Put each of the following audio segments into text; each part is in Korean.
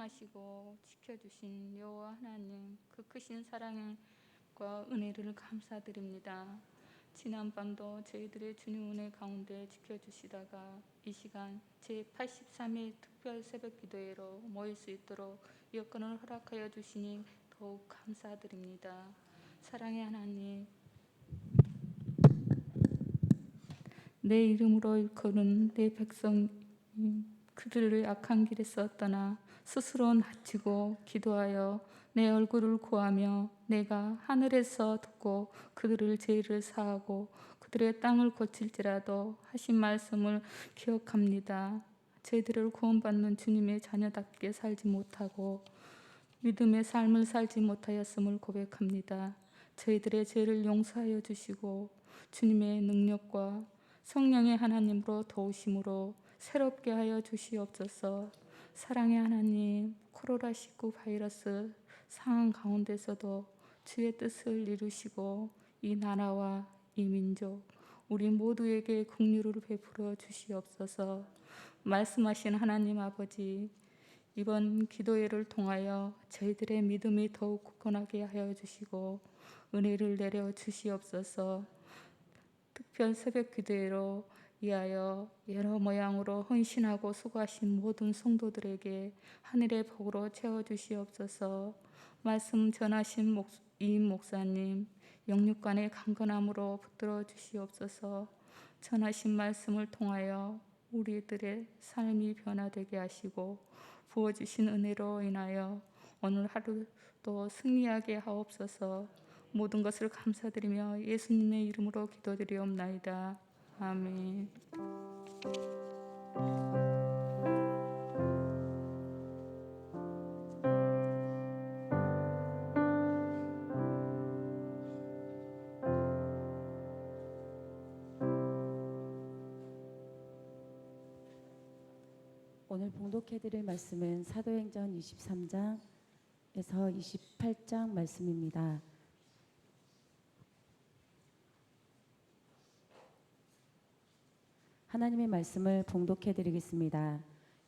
사랑하시고 지켜주신 여호와 하나님, 그 크신 사랑과 은혜를 감사드립니다. 지난밤도 저희들의 주님 은혜 가운데 지켜주시다가 이 시간 제83회 특별 새벽 기도회로 모일 수 있도록 여건을 허락하여 주시니 더욱 감사드립니다. 사랑의 하나님, 내 이름으로 일컬은 내 백성 그들을 악한 길에서 떠나 스스로 낮추고 기도하여 내 얼굴을 구하며 내가 하늘에서 듣고 그들을 죄를 사하고 그들의 땅을 고칠지라도 하신 말씀을 기억합니다. 저희들을 구원받는 주님의 자녀답게 살지 못하고 믿음의 삶을 살지 못하였음을 고백합니다. 저희들의 죄를 용서하여 주시고 주님의 능력과 성령의 하나님으로 도우심으로 새롭게 하여 주시옵소서. 사랑의 하나님, 코로나19 바이러스 상황 가운데서도 주의 뜻을 이루시고 이 나라와 이 민족, 우리 모두에게 긍휼을 베풀어 주시옵소서. 말씀하신 하나님 아버지, 이번 기도회를 통하여 저희들의 믿음이 더욱 굳건하게 하여 주시고 은혜를 내려 주시옵소서. 특별 새벽 기도회로 위하여 여러 모양으로 헌신하고 수고하신 모든 성도들에게 하늘의 복으로 채워주시옵소서. 말씀 전하신 이인 목사님 영육간의 강건함으로 붙들어 주시옵소서. 전하신 말씀을 통하여 우리들의 삶이 변화되게 하시고 부어주신 은혜로 인하여 오늘 하루도 승리하게 하옵소서. 모든 것을 감사드리며 예수님의 이름으로 기도드리옵나이다. 아멘. 오늘 봉독해드릴 말씀은 사도행전 23장에서 28장 말씀입니다. 하나님의 말씀을 봉독해드리겠습니다.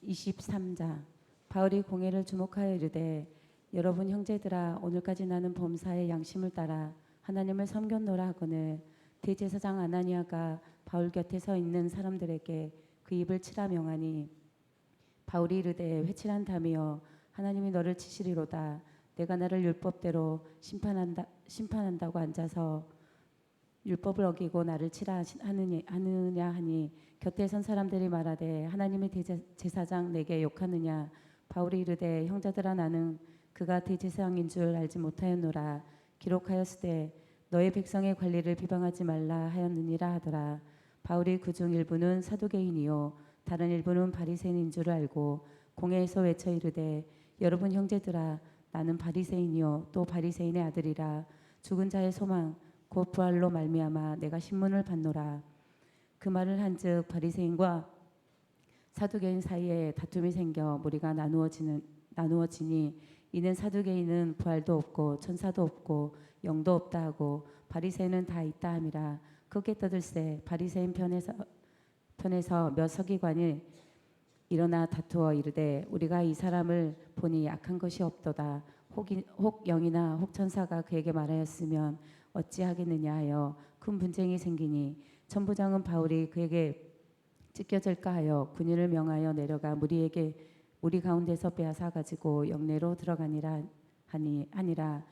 23장. 바울이 공회를 주목하여 이르되 여러분 형제들아, 오늘까지 나는 범사의 양심을 따라 하나님을 섬겼노라 하거늘 대제사장 아나니아가 바울 곁에 서 있는 사람들에게 그 입을 치라 명하니 바울이 이르되 회칠한 담이여, 하나님이 너를 치시리로다. 내가 나를 율법대로 심판한다고 앉아서 율법을 어기고 나를 치라 하느냐 하니 곁에 선 사람들이 말하되 하나님의 대제사장 내게 욕하느냐. 바울이 이르되 형제들아, 나는 그가 대제사장인 줄 알지 못하였노라. 기록하였으되 너의 백성의 관리를 비방하지 말라 하였느니라 하더라. 바울이 그중 일부는 사두개인이요 다른 일부는 바리새인인 줄 알고 공회에서 외쳐 이르되 여러분 형제들아, 나는 바리새인이요 또 바리새인의 아들이라. 죽은 자의 소망 곧 부활로 말미암아 내가 신문을 받노라. 그 말을 한즉 바리새인과 사두개인 사이에 다툼이 생겨 무리가 나누어지니 이는 사두개인은 부활도 없고 천사도 없고 영도 없다 하고 바리새인은 다 있다 함이라. 크게 떠들세 바리새인 편에서 몇 서기관이 일어나 다투어 이르되 우리가 이 사람을 보니 악한 것이 없도다. 혹 영이나 혹 천사가 그에게 말하였으면 어찌하겠느냐 하여 큰 분쟁이 생기니 천부장은 바울이 그에게 찢겨질까 하여 군인을 명하여 내려가 무리 가운데서 빼앗아 가지고 영내로 들어가니라 하니라.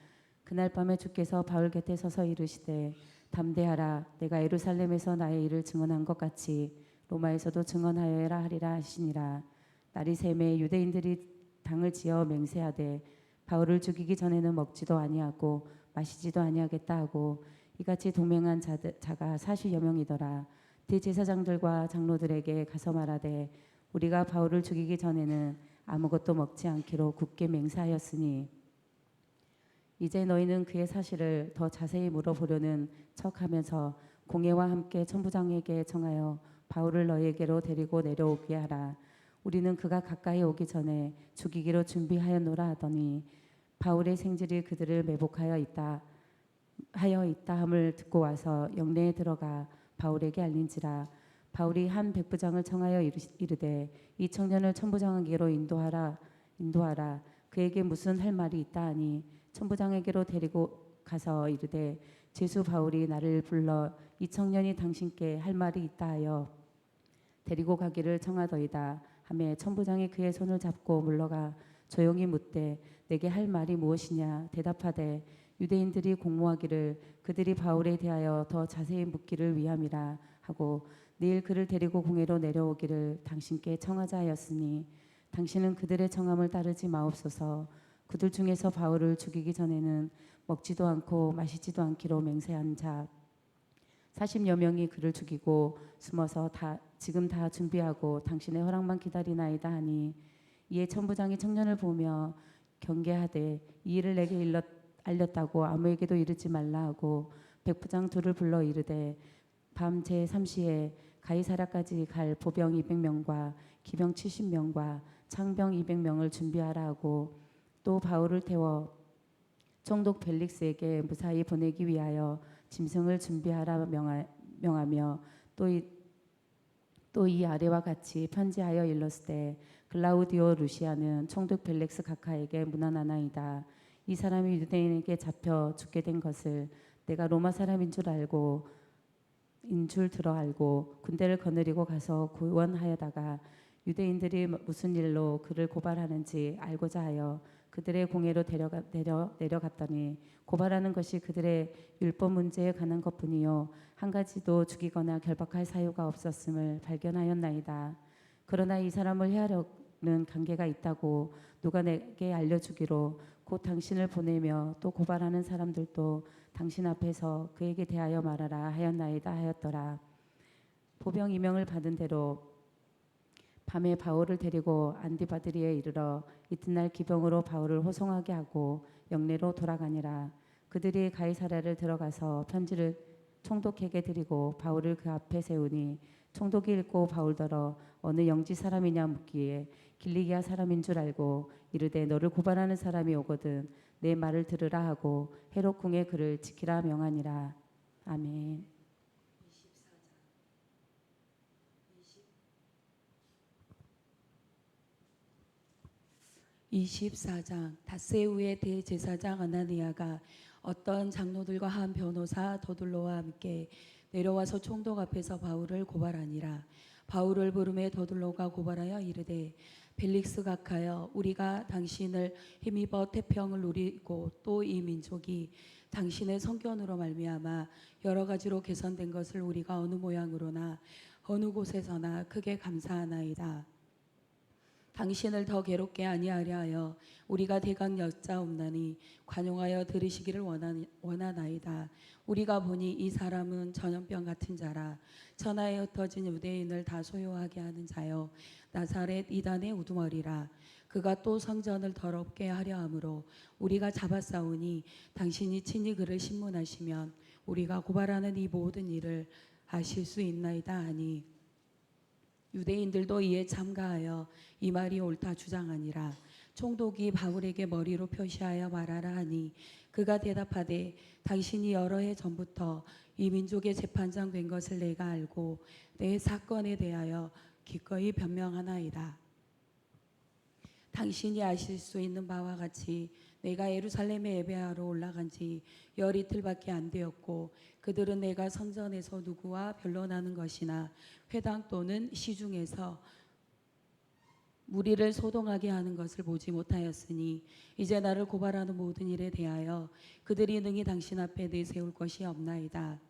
그날 밤에 주께서 바울 곁에 서서 이르시되 담대하라. 내가 예루살렘에서 나의 일을 증언한 것 같이 로마에서도 증언하여라 하리라 하시니라. 날이 새매 유대인들이 당을 지어 맹세하되 바울을 죽이기 전에는 먹지도 아니하고 마시지도 아니하겠다 하고 이같이 동맹한 자가 40여 명이더라. 대제사장들과 장로들에게 가서 말하되 우리가 바울을 죽이기 전에는 아무것도 먹지 않기로 굳게 맹세하였으니 이제 너희는 그의 사실을 더 자세히 물어보려는 척하면서 공회와 함께 천부장에게 청하여 바울을 너희에게로 데리고 내려오게 하라. 우리는 그가 가까이 오기 전에 죽이기로 준비하였노라 하더니 바울의 생질이 그들을 매복하여 있다 함을 듣고 와서 영내에 들어가 바울에게 알린지라. 바울이 한 백부장을 청하여 이르되 이 청년을 천부장에게로 인도하라 인도하라. 그에게 무슨 할 말이 있다 하니 천부장에게로 데리고 가서 이르되 제수 바울이 나를 불러 이 청년이 당신께 할 말이 있다 하여 데리고 가기를 청하더이다 하매 천부장이 그의 손을 잡고 물러가 조용히 묻되 내게 할 말이 무엇이냐 대답하되 유대인들이 공모하기를 그들이 바울에 대하여 더 자세히 묻기를 위함이라 하고 내일 그를 데리고 궁예로 내려오기를 당신께 청하자 하였으니 당신은 그들의 청함을 따르지 마옵소서. 그들 중에서 바울을 죽이기 전에는 먹지도 않고 마시지도 않기로 맹세한 자 40여 명이 그를 죽이고 숨어서 지금 다 준비하고 당신의 허락만 기다리나이다 하니 이에 천부장이 청년을 보며 경계하되 이 일을 내게 알렸다고 아무에게도 이르지 말라 하고 백부장 둘을 불러 이르되 밤 제3시에 가이사랴까지 갈 보병 200명과 기병 70명과 창병 200명을 준비하라 하고 또 바울을 태워 총독 벨릭스에게 무사히 보내기 위하여 짐승을 준비하라 명하며 또 이 아래와 같이 편지하여 일렀으되 글라우디오 루시아는 총독 벨릭스 각하에게 문안하나이다. 이 사람이 유대인에게 잡혀 죽게 된 것을 내가 로마 사람인 줄 들어 알고 군대를 거느리고 가서 구원하여다가 유대인들이 무슨 일로 그를 고발하는지 알고자 하여 그들의 공회로 내려갔더니 고발하는 것이 그들의 율법 문제에 관한 것뿐이요 한 가지도 죽이거나 결박할 사유가 없었음을 발견하였나이다. 그러나 이 사람을 해하려는 관계가 있다고 누가 내게 알려주기로 곧 당신을 보내며 또 고발하는 사람들도 당신 앞에서 그에게 대하여 말하라 하였나이다 하였더라. 보병 2명을 받은 대로 밤에 바울을 데리고 안디바드리에 이르러 이튿날 기병으로 바울을 호송하게 하고 영내로 돌아가니라. 그들이 가이사랴를 들어가서 편지를 총독에게 드리고 바울을 그 앞에 세우니 총독이 읽고 바울더러 어느 영지 사람이냐 묻기에 길리기아 사람인 줄 알고 이르되 너를 고발하는 사람이 오거든 내 말을 들으라 하고 헤롯 궁에 그를 지키라 명하니라. 아멘. 24장 닷새우의 대제사장 아나니아가 어떤 장로들과 한 변호사 더둘로와 함께 내려와서 총독 앞에서 바울을 고발하니라. 바울을 부르매 더둘로가 고발하여 이르되 벨릭스 각하여 우리가 당신을 힘입어 태평을 누리고 또 이 민족이 당신의 성견으로 말미암아 여러 가지로 개선된 것을 우리가 어느 모양으로나 어느 곳에서나 크게 감사하나이다. 당신을 더 괴롭게 아니하려 하여 우리가 대강 여짜옵나니 관용하여 들으시기를 원하나이다. 우리가 보니 이 사람은 전염병 같은 자라 천하에 흩어진 유대인을 다 소요하게 하는 자요 나사렛 이단의 우두머리라. 그가 또 성전을 더럽게 하려 함으로 우리가 잡아싸우니 당신이 친히 그를 신문하시면 우리가 고발하는 이 모든 일을 아실 수 있나이다 하니 유대인들도 이에 참가하여 이 말이 옳다 주장하니라. 총독이 바울에게 머리로 표시하여 말하라 하니 그가 대답하되 당신이 여러 해 전부터 이 민족의 재판장 된 것을 내가 알고 내 사건에 대하여 기꺼이 변명하나이다. 당신이 아실 수 있는 바와 같이 내가 예루살렘에 예배하러 올라간 지 열이틀밖에 안 되었고 그들은 내가 성전에서 누구와 변론하는 것이나 회당 또는 시중에서 무리를 소동하게 하는 것을 보지 못하였으니 이제 나를 고발하는 모든 일에 대하여 그들이 능히 당신 앞에 내세울 것이 없나이다.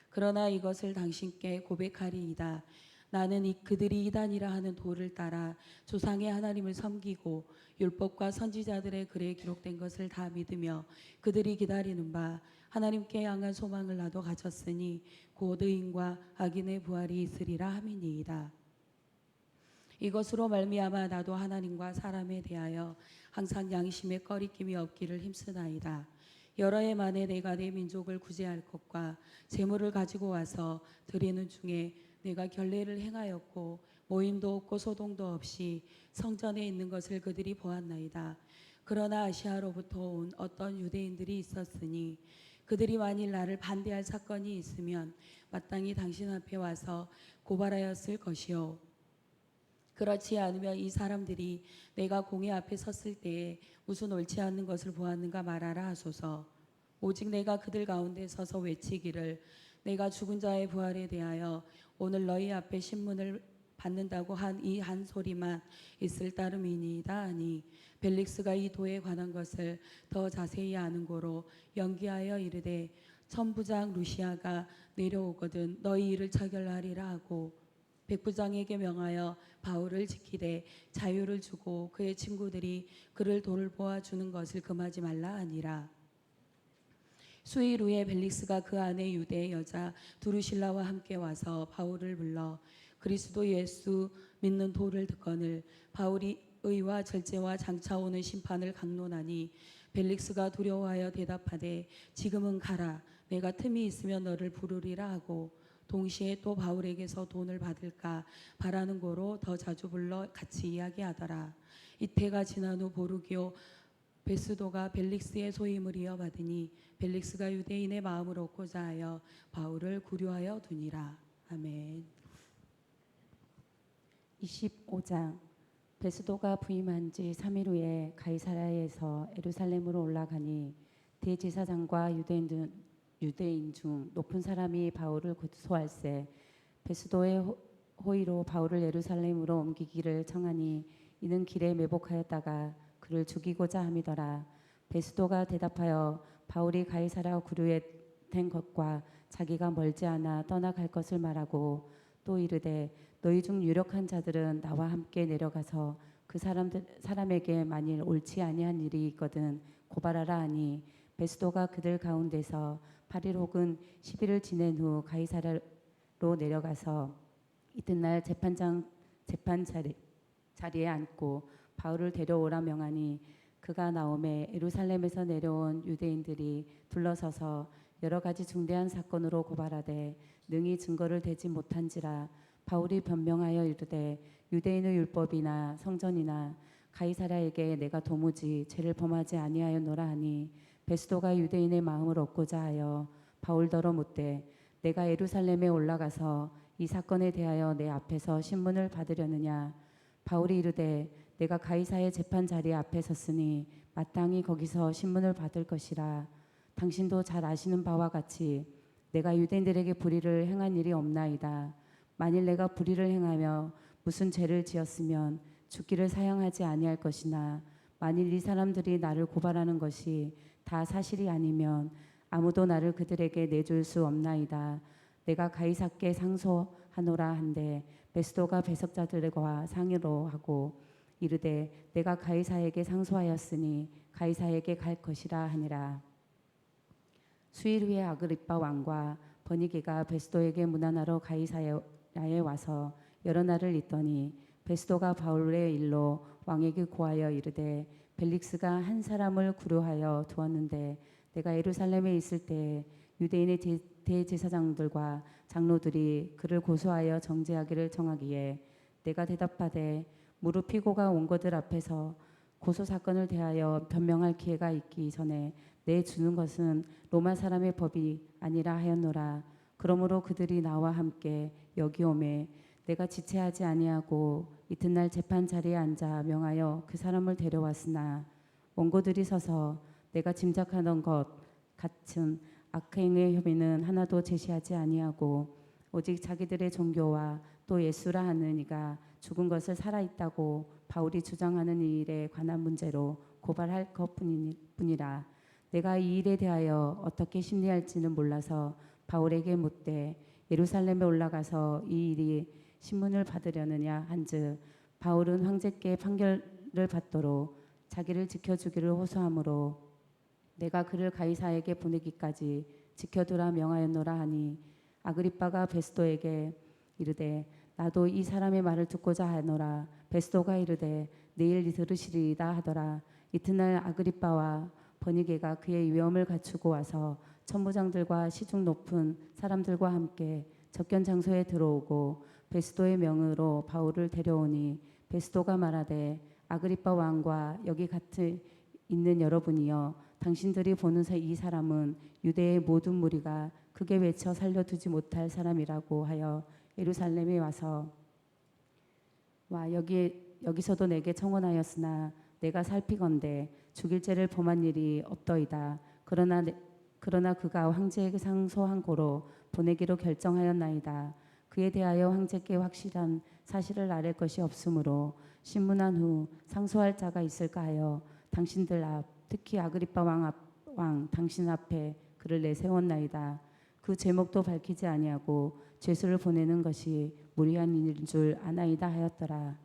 그러나 이것을 당신께 고백하리이다. 나는 그들이 이단이라 하는 도를 따라 조상의 하나님을 섬기고 율법과 선지자들의 글에 기록된 것을 다 믿으며 그들이 기다리는 바 하나님께 향한 소망을 나도 가졌으니 곧 의인과 악인의 부활이 있으리라 함이니이다. 이것으로 말미암아 나도 하나님과 사람에 대하여 항상 양심에 꺼리낌이 없기를 힘쓰나이다. 여러 해 만에 내가 내 민족을 구제할 것과 재물을 가지고 와서 드리는 중에 내가 결례를 행하였고 모임도 없고 소동도 없이 성전에 있는 것을 그들이 보았나이다. 그러나 아시아로부터 온 어떤 유대인들이 있었으니 그들이 만일 나를 반대할 사건이 있으면 마땅히 당신 앞에 와서 고발하였을 것이요 그렇지 않으면 이 사람들이 내가 공회 앞에 섰을 때에 무슨 옳지 않는 것을 보았는가 말하라 하소서. 오직 내가 그들 가운데 서서 외치기를 내가 죽은 자의 부활에 대하여 오늘 너희 앞에 신문을 받는다고 한 이 한 소리만 있을 따름이니이다 하니 벨릭스가 이 도에 관한 것을 더 자세히 아는 고로 연기하여 이르되 천부장 루시아가 내려오거든 너희 일을 처결하리라 하고 백부장에게 명하여 바울을 지키되 자유를 주고 그의 친구들이 그를 돌보아 주는 것을 금하지 말라 하니라. 수일 후에 벨릭스가 그 안에 유대 여자 두루실라와 함께 와서 바울을 불러 그리스도 예수 믿는 도를 듣거늘 바울이 의와 절제와 장차 오는 심판을 강론하니 벨릭스가 두려워하여 대답하되 지금은 가라 내가 틈이 있으면 너를 부르리라 하고 동시에 또 바울에게서 돈을 받을까 바라는 고로 더 자주 불러 같이 이야기하더라. 이태가 지난 후 보르기오 베스도가 벨릭스의 소임을 이어받으니 벨릭스가 유대인의 마음을 얻고자 하여 바울을 구류하여 두니라. 아멘. 25장 베스도가 부임한 지 3일 후에 가이사랴에서 예루살렘으로 올라가니 대제사장과 유대인 중 높은 사람이 바울을 고소할세 베스도의 호의로 바울을 예루살렘으로 옮기기를 청하니 이는 길에 매복하였다가 그를 죽이고자 함이더라. 베스도가 대답하여 바울이 가이사랴 구류에 된 것과 자기가 멀지 않아 떠나갈 것을 말하고 또 이르되 너희 중 유력한 자들은 나와 함께 내려가서 그 사람에게 만일 옳지 아니한 일이 있거든 고발하라 하니 베스도가 그들 가운데서 8일 혹은 10일을 지낸 후 가이사랴로 내려가서 이튿날 재판 자리에 앉고 바울을 데려오라 명하니 그가 나오매 예루살렘에서 내려온 유대인들이 둘러서서 여러 가지 중대한 사건으로 고발하되 능히 증거를 대지 못한지라 바울이 변명하여 이르되 유대인의 율법이나 성전이나 가이사랴에게 내가 도무지 죄를 범하지 아니하였노라 하니 베스도가 유대인의 마음을 얻고자 하여 바울더러 묻되 내가 예루살렘에 올라가서 이 사건에 대하여 내 앞에서 신문을 받으려느냐 바울이 이르되 내가 가이사의 재판 자리 앞에 섰으니 마땅히 거기서 신문을 받을 것이라. 당신도 잘 아시는 바와 같이 내가 유대인들에게 불의를 행한 일이 없나이다. 만일 내가 불의를 행하며 무슨 죄를 지었으면 죽기를 사양하지 아니할 것이나 만일 이 사람들이 나를 고발하는 것이 다 사실이 아니면 아무도 나를 그들에게 내줄 수 없나이다. 내가 가이사께 상소하노라 한데 베스도가 배석자들과 상의로 하고 이르되 내가 가이사에게 상소하였으니 가이사에게 갈 것이라 하니라. 수일 후에 아그리빠 왕과 버니게가 베스도에게 문안하러 가이사야에 와서 여러 날을 있더니 베스도가 바울의 일로 왕에게 고하여 이르되 벨릭스가 한 사람을 구류하여 두었는데 내가 예루살렘에 있을 때 유대인의 대제사장들과 장로들이 그를 고소하여 정죄하기를 정하기에 내가 대답하되 무릇 피고가 원고들 앞에서 고소 사건을 대하여 변명할 기회가 있기 전에 내 주는 것은 로마 사람의 법이 아니라 하였노라. 그러므로 그들이 나와 함께 여기 오매 내가 지체하지 아니하고 이튿날 재판 자리에 앉아 명하여 그 사람을 데려왔으나 원고들이 서서 내가 짐작하던 것 같은 악행의 혐의는 하나도 제시하지 아니하고 오직 자기들의 종교와 또 예수라 하는 이가 죽은 것을 살아있다고 바울이 주장하는 일에 관한 문제로 고발할 것뿐이라. 내가 이 일에 대하여 어떻게 심리할지는 몰라서 바울에게 묻되 예루살렘에 올라가서 이 일이 신문을 받으려느냐 한즉 바울은 황제께 판결을 받도록 자기를 지켜주기를 호소하므로 내가 그를 가이사에게 보내기까지 지켜두라 명하였노라 하니 아그리빠가 베스도에게 이르되 나도 이 사람의 말을 듣고자 하노라. 베스도가 이르되 내일 들으시리이다 하더라. 이튿날 아그리빠와 버니게가 그의 위엄을 갖추고 와서 천부장들과 시중 높은 사람들과 함께 접견 장소에 들어오고 베스도의 명으로 바울을 데려오니 베스도가 말하되 아그리빠 왕과 여기 같이 있는 여러분이여 당신들이 보는 이 사람은 유대의 모든 무리가 크게 외쳐 살려두지 못할 사람이라고 하여 예루살렘에 와서 와 여기서도 내게 청혼하였으나 내가 살피건대 죽일 죄를 범한 일이 없더이다. 그러나 그가 황제에게 상소한 고로 보내기로 결정하였나이다. 그에 대하여 황제께 확실한 사실을 아랠 것이 없으므로 신문한 후 상소할 자가 있을까 하여 당신들 앞 특히 아그리빠 왕 당신 앞에 그를 내세웠나이다. 그 제목도 밝히지 아니하고 죄수를 보내는 것이 무리한 일인 줄 아나이다 하였더라.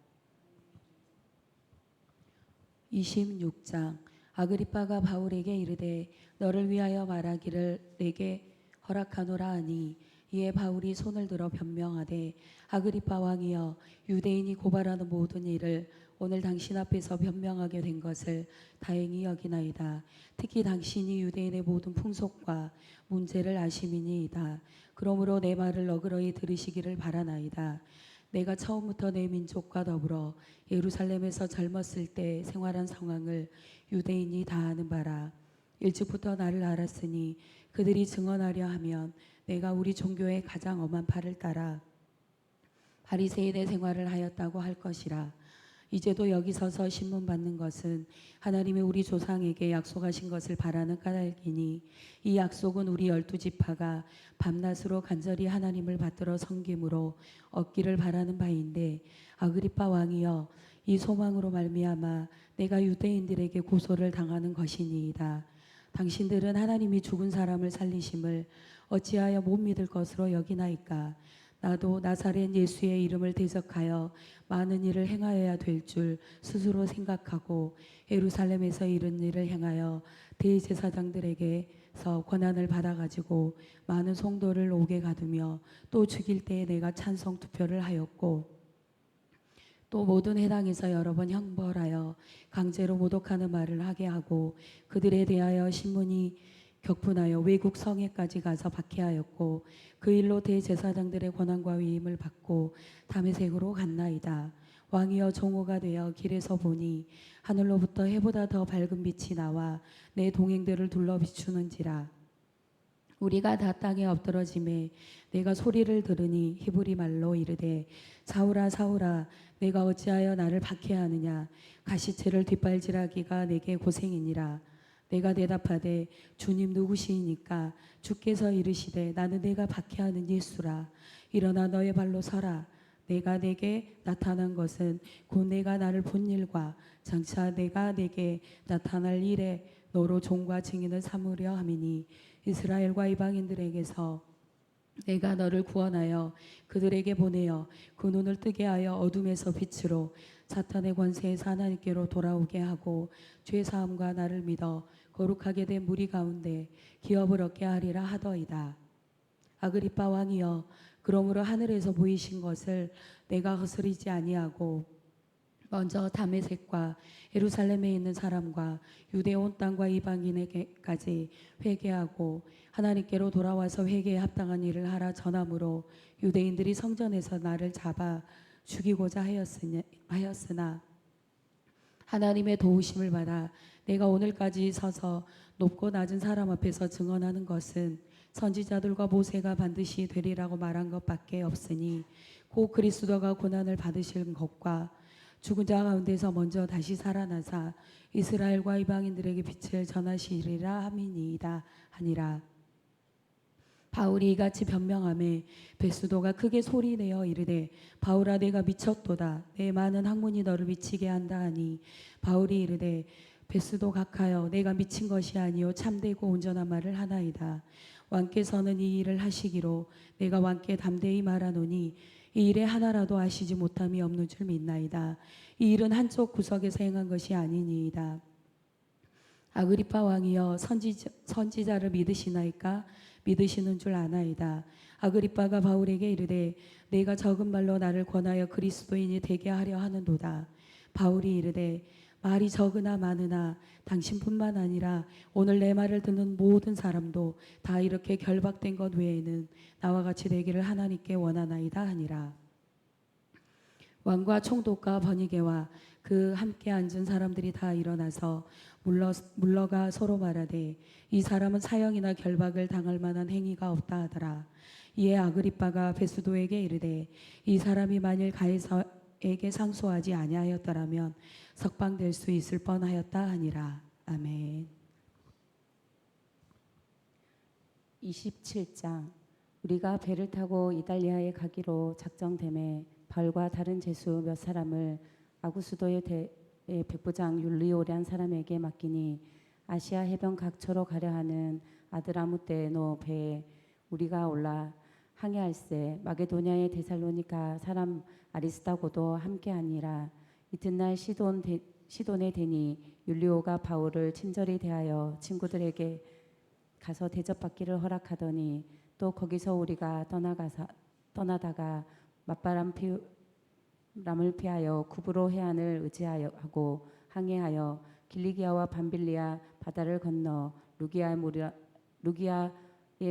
26장. 아그리빠가 바울에게 이르되 너를 위하여 말하기를 내게 허락하노라 하니 이에 바울이 손을 들어 변명하되 아그리빠 왕이여 유대인이 고발하는 모든 일을 오늘 당신 앞에서 변명하게 된 것을 다행히 여기나이다. 특히 당신이 유대인의 모든 풍속과 문제를 아심이니이다. 그러므로 내 말을 너그러이 들으시기를 바라나이다. 내가 처음부터 내 민족과 더불어 예루살렘에서 젊었을 때 생활한 상황을 유대인이 다 아는 바라. 일찍부터 나를 알았으니 그들이 증언하려 하면 내가 우리 종교의 가장 엄한 팔을 따라 바리새인의 생활을 하였다고 할 것이라. 이제도 여기 서서 신문 받는 것은 하나님이 우리 조상에게 약속하신 것을 바라는 까닭이니 이 약속은 우리 12지파가 밤낮으로 간절히 하나님을 받들어 섬김으로 얻기를 바라는 바인데 아그리빠 왕이여 이 소망으로 말미암아 내가 유대인들에게 고소를 당하는 것이니이다. 당신들은 하나님이 죽은 사람을 살리심을 어찌하여 못 믿을 것으로 여기나이까. 나도 나사렛 예수의 이름을 대적하여 많은 일을 행하여야 될 줄 스스로 생각하고 예루살렘에서 이런 일을 행하여 대제사장들에게서 권한을 받아가지고 많은 성도를 옥에 가두며 또 죽일 때에 내가 찬성 투표를 하였고 또 모든 회당에서 여러 번 형벌하여 강제로 모독하는 말을 하게 하고 그들에 대하여 신문이 격분하여 외국 성에까지 가서 박해하였고 그 일로 대제사장들의 권한과 위임을 받고 다메섹으로 갔나이다. 왕이여 종호가 되어 길에서 보니 하늘로부터 해보다 더 밝은 빛이 나와 내 동행들을 둘러 비추는지라. 우리가 다 땅에 엎드러짐에 내가 소리를 들으니 히브리 말로 이르되 사울아 사울아 내가 어찌하여 나를 박해하느냐. 가시체를 뒷발질하기가 내게 고생이니라. 내가 대답하되 주님 누구시니까. 주께서 이르시되 나는 내가 박해하는 예수라. 일어나 너의 발로 서라. 내가 내게 나타난 것은 곧 내가 나를 본 일과 장차 내가 내게 나타날 일에 너로 종과 증인을 삼으려 함이니 이스라엘과 이방인들에게서 내가 너를 구원하여 그들에게 보내어 그 눈을 뜨게 하여 어둠에서 빛으로 사탄의 권세에서 하나님께로 돌아오게 하고 죄사함과 나를 믿어 거룩하게 된 무리 가운데 기업을 얻게 하리라 하더이다. 아그리빠 왕이여 그러므로 하늘에서 보이신 것을 내가 거스르지 아니하고 먼저 다메섹과 예루살렘에 있는 사람과 유대 온 땅과 이방인에게까지 회개하고 하나님께로 돌아와서 회개에 합당한 일을 하라 전함으로 유대인들이 성전에서 나를 잡아 죽이고자 하였으나 하나님의 도우심을 받아 내가 오늘까지 서서 높고 낮은 사람 앞에서 증언하는 것은 선지자들과 모세가 반드시 되리라고 말한 것밖에 없으니 곧 그리스도가 고난을 받으실 것과 죽은 자 가운데서 먼저 다시 살아나사 이스라엘과 이방인들에게 빛을 전하시리라 함이니이다 하니라. 바울이 이같이 변명하매 베스도가 크게 소리내어 이르되 바울아 내가 미쳤도다. 내 많은 학문이 너를 미치게 한다 하니 바울이 이르되 베스도 각하여 내가 미친 것이 아니요 참되고 온전한 말을 하나이다. 왕께서는 이 일을 하시기로 내가 왕께 담대히 말하노니 이 일에 하나라도 아시지 못함이 없는 줄 믿나이다. 이 일은 한쪽 구석에서 행한 것이 아니니이다. 아그리빠 왕이여 선지자를 믿으시나이까? 믿으시는 줄 아나이다. 아그리빠가 바울에게 이르되 내가 적은 말로 나를 권하여 그리스도인이 되게 하려 하는도다. 바울이 이르되 말이 적으나 많으나 당신뿐만 아니라 오늘 내 말을 듣는 모든 사람도 다 이렇게 결박된 것 외에는 나와 같이 되기를 하나님께 원하나이다 하니라. 왕과 총독과 번이게와 그 함께 앉은 사람들이 다 일어나서 물러가 서로 말하되 이 사람은 사형이나 결박을 당할 만한 행위가 없다 하더라. 이에 아그리빠가 베스도에게 이르되 이 사람이 만일 바울에게 상소하지 아니하였더라면 석방될 수 있을 뻔하였다 하니라. 아멘. 27장. 우리가 배를 타고 이달리아에 가기로 작정됨에 바울과 다른 제수 몇 사람을 아구수도의 백부장 율리오란 사람에게 맡기니 아시아 해변 각처로 가려 하는 아드라무떼노 배에 우리가 올라 항해할세. 마게도냐의 데살로니가 사람 아리스다고도 함께하니라. 이튿날 시돈에 되니 율리오가 바울을 친절히 대하여 친구들에게 가서 대접받기를 허락하더니 또 거기서 우리가 떠나다가 맞바람을 피하여 구브로 해안을 의지하고 항해하여 길리기아와 밤빌리아 바다를 건너 루기아의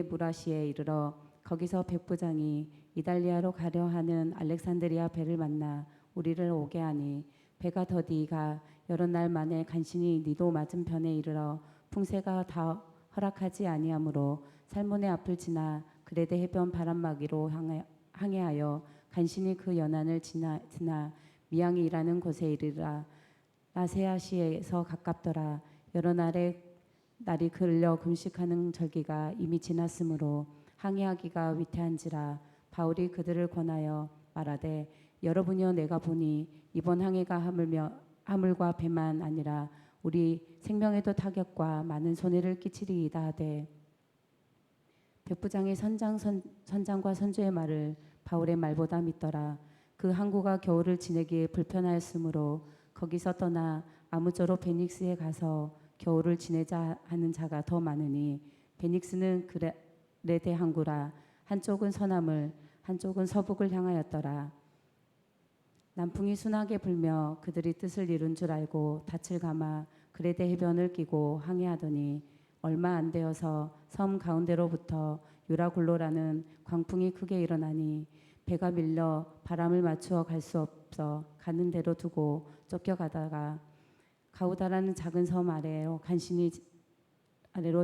무라시에 이르러 거기서 백부장이 이달리아로 가려 하는 알렉산드리아 배를 만나 우리를 오게 하니 배가 더디가 여러 날 만에 간신히 니도 맞은편에 이르러 풍세가 다 허락하지 아니하므로 살몬의 앞을 지나 그레데 해변 바람막이로 항해하여 간신히 그 연안을 지나 미양이 일하는 곳에 이르라. 라세아시에서 가깝더라. 여러 날이 걸려 금식하는 절기가 이미 지났으므로 항해하기가 위태한지라. 바울이 그들을 권하여 말하되 여러분이여 내가 보니 이번 항해가 하물과 배만 아니라 우리 생명에도 타격과 많은 손해를 끼치리이다 하되 백부장의 선장과 선주의 말을 바울의 말보다 믿더라. 그 항구가 겨울을 지내기에 불편하였으므로 거기서 떠나 아무쪼록 베닉스에 가서 겨울을 지내자 하는 자가 더 많으니 베닉스는 그레데 항구라. 한쪽은 서남을 한쪽은 서북을 향하였더라. 남풍이 순하게 불며 그들이 뜻을 이룬 줄 알고 닻을 감아 그레데 해변을 끼고 항해하더니 얼마 안 되어서 섬 가운데로부터 유라굴로라는 광풍이 크게 일어나니 배가 밀려 바람을 맞추어 갈 수 없어 가는 대로 두고 쫓겨가다가 가우다라는 작은 섬 아래로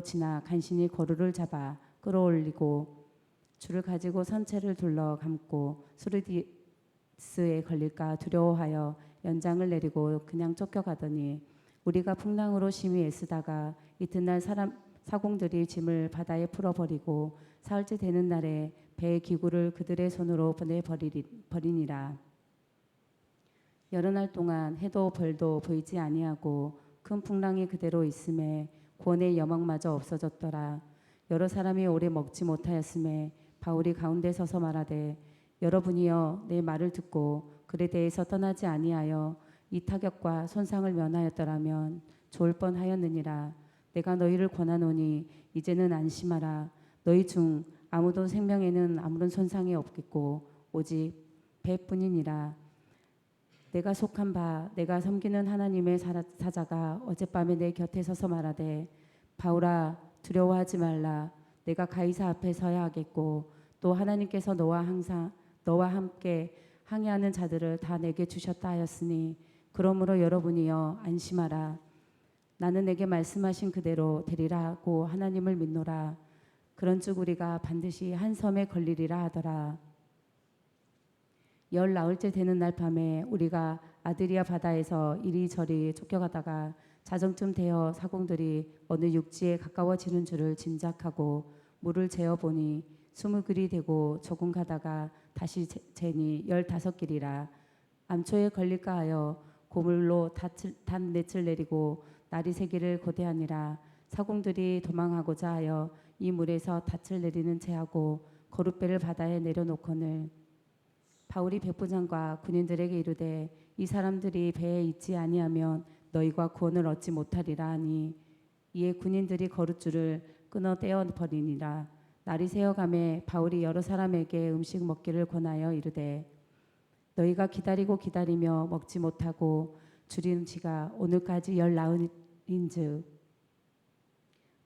지나 간신히 거루를 잡아 끌어올리고 줄을 가지고 선체를 둘러 감고 수르디스에 걸릴까 두려워하여 연장을 내리고 그냥 쫓겨가더니 우리가 풍랑으로 심히 애쓰다가 이튿날 사공들이 짐을 바다에 풀어버리고 사흘째 되는 날에 배의 기구를 그들의 손으로 보내버리니라. 여러 날 동안 해도 별도 보이지 아니하고 큰 풍랑이 그대로 있음에 구원의 여망마저 없어졌더라. 여러 사람이 오래 먹지 못하였음에 바울이 가운데 서서 말하되 여러분이여 내 말을 듣고 그레데에서 떠나지 아니하여 이 타격과 손상을 면하였더라면 좋을 뻔하였느니라. 내가 너희를 권하노니 이제는 안심하라. 너희 중 아무도 생명에는 아무런 손상이 없겠고 오직 배뿐이니라. 내가 속한 바 내가 섬기는 하나님의 사자가 어젯밤에 내 곁에 서서 말하되 바울아 두려워하지 말라. 내가 가이사 앞에 서야 하겠고 또 하나님께서 너와 함께 항해하는 자들을 다 내게 주셨다 하였으니 그러므로 여러분이여 안심하라. 나는 내게 말씀하신 그대로 되리라 하고 하나님을 믿노라. 그런즉 우리가 반드시 한 섬에 걸리리라 하더라. 열 나흘째 되는 날 밤에 우리가 아드리아 바다에서 이리저리 쫓겨가다가 자정쯤 되어 사공들이 어느 육지에 가까워지는 줄을 짐작하고 물을 재어보니 20길이 되고 조금 가다가 다시 재니 15길이라. 암초에 걸릴까 하여 고물로 닷넷을 내리고 날이 새기를 고대하니라. 사공들이 도망하고자 하여 이 물에서 닻을 내리는 채하고 거룻배를 바다에 내려놓거늘 바울이 백부장과 군인들에게 이르되 이 사람들이 배에 있지 아니하면 너희가 구원을 얻지 못하리라 하니 이에 군인들이 거룻줄을 끊어 떼어 버리니라. 날이 새어가매 바울이 여러 사람에게 음식 먹기를 권하여 이르되 너희가 기다리며 먹지 못하고 줄인 지가 오늘까지 열 나흘인즉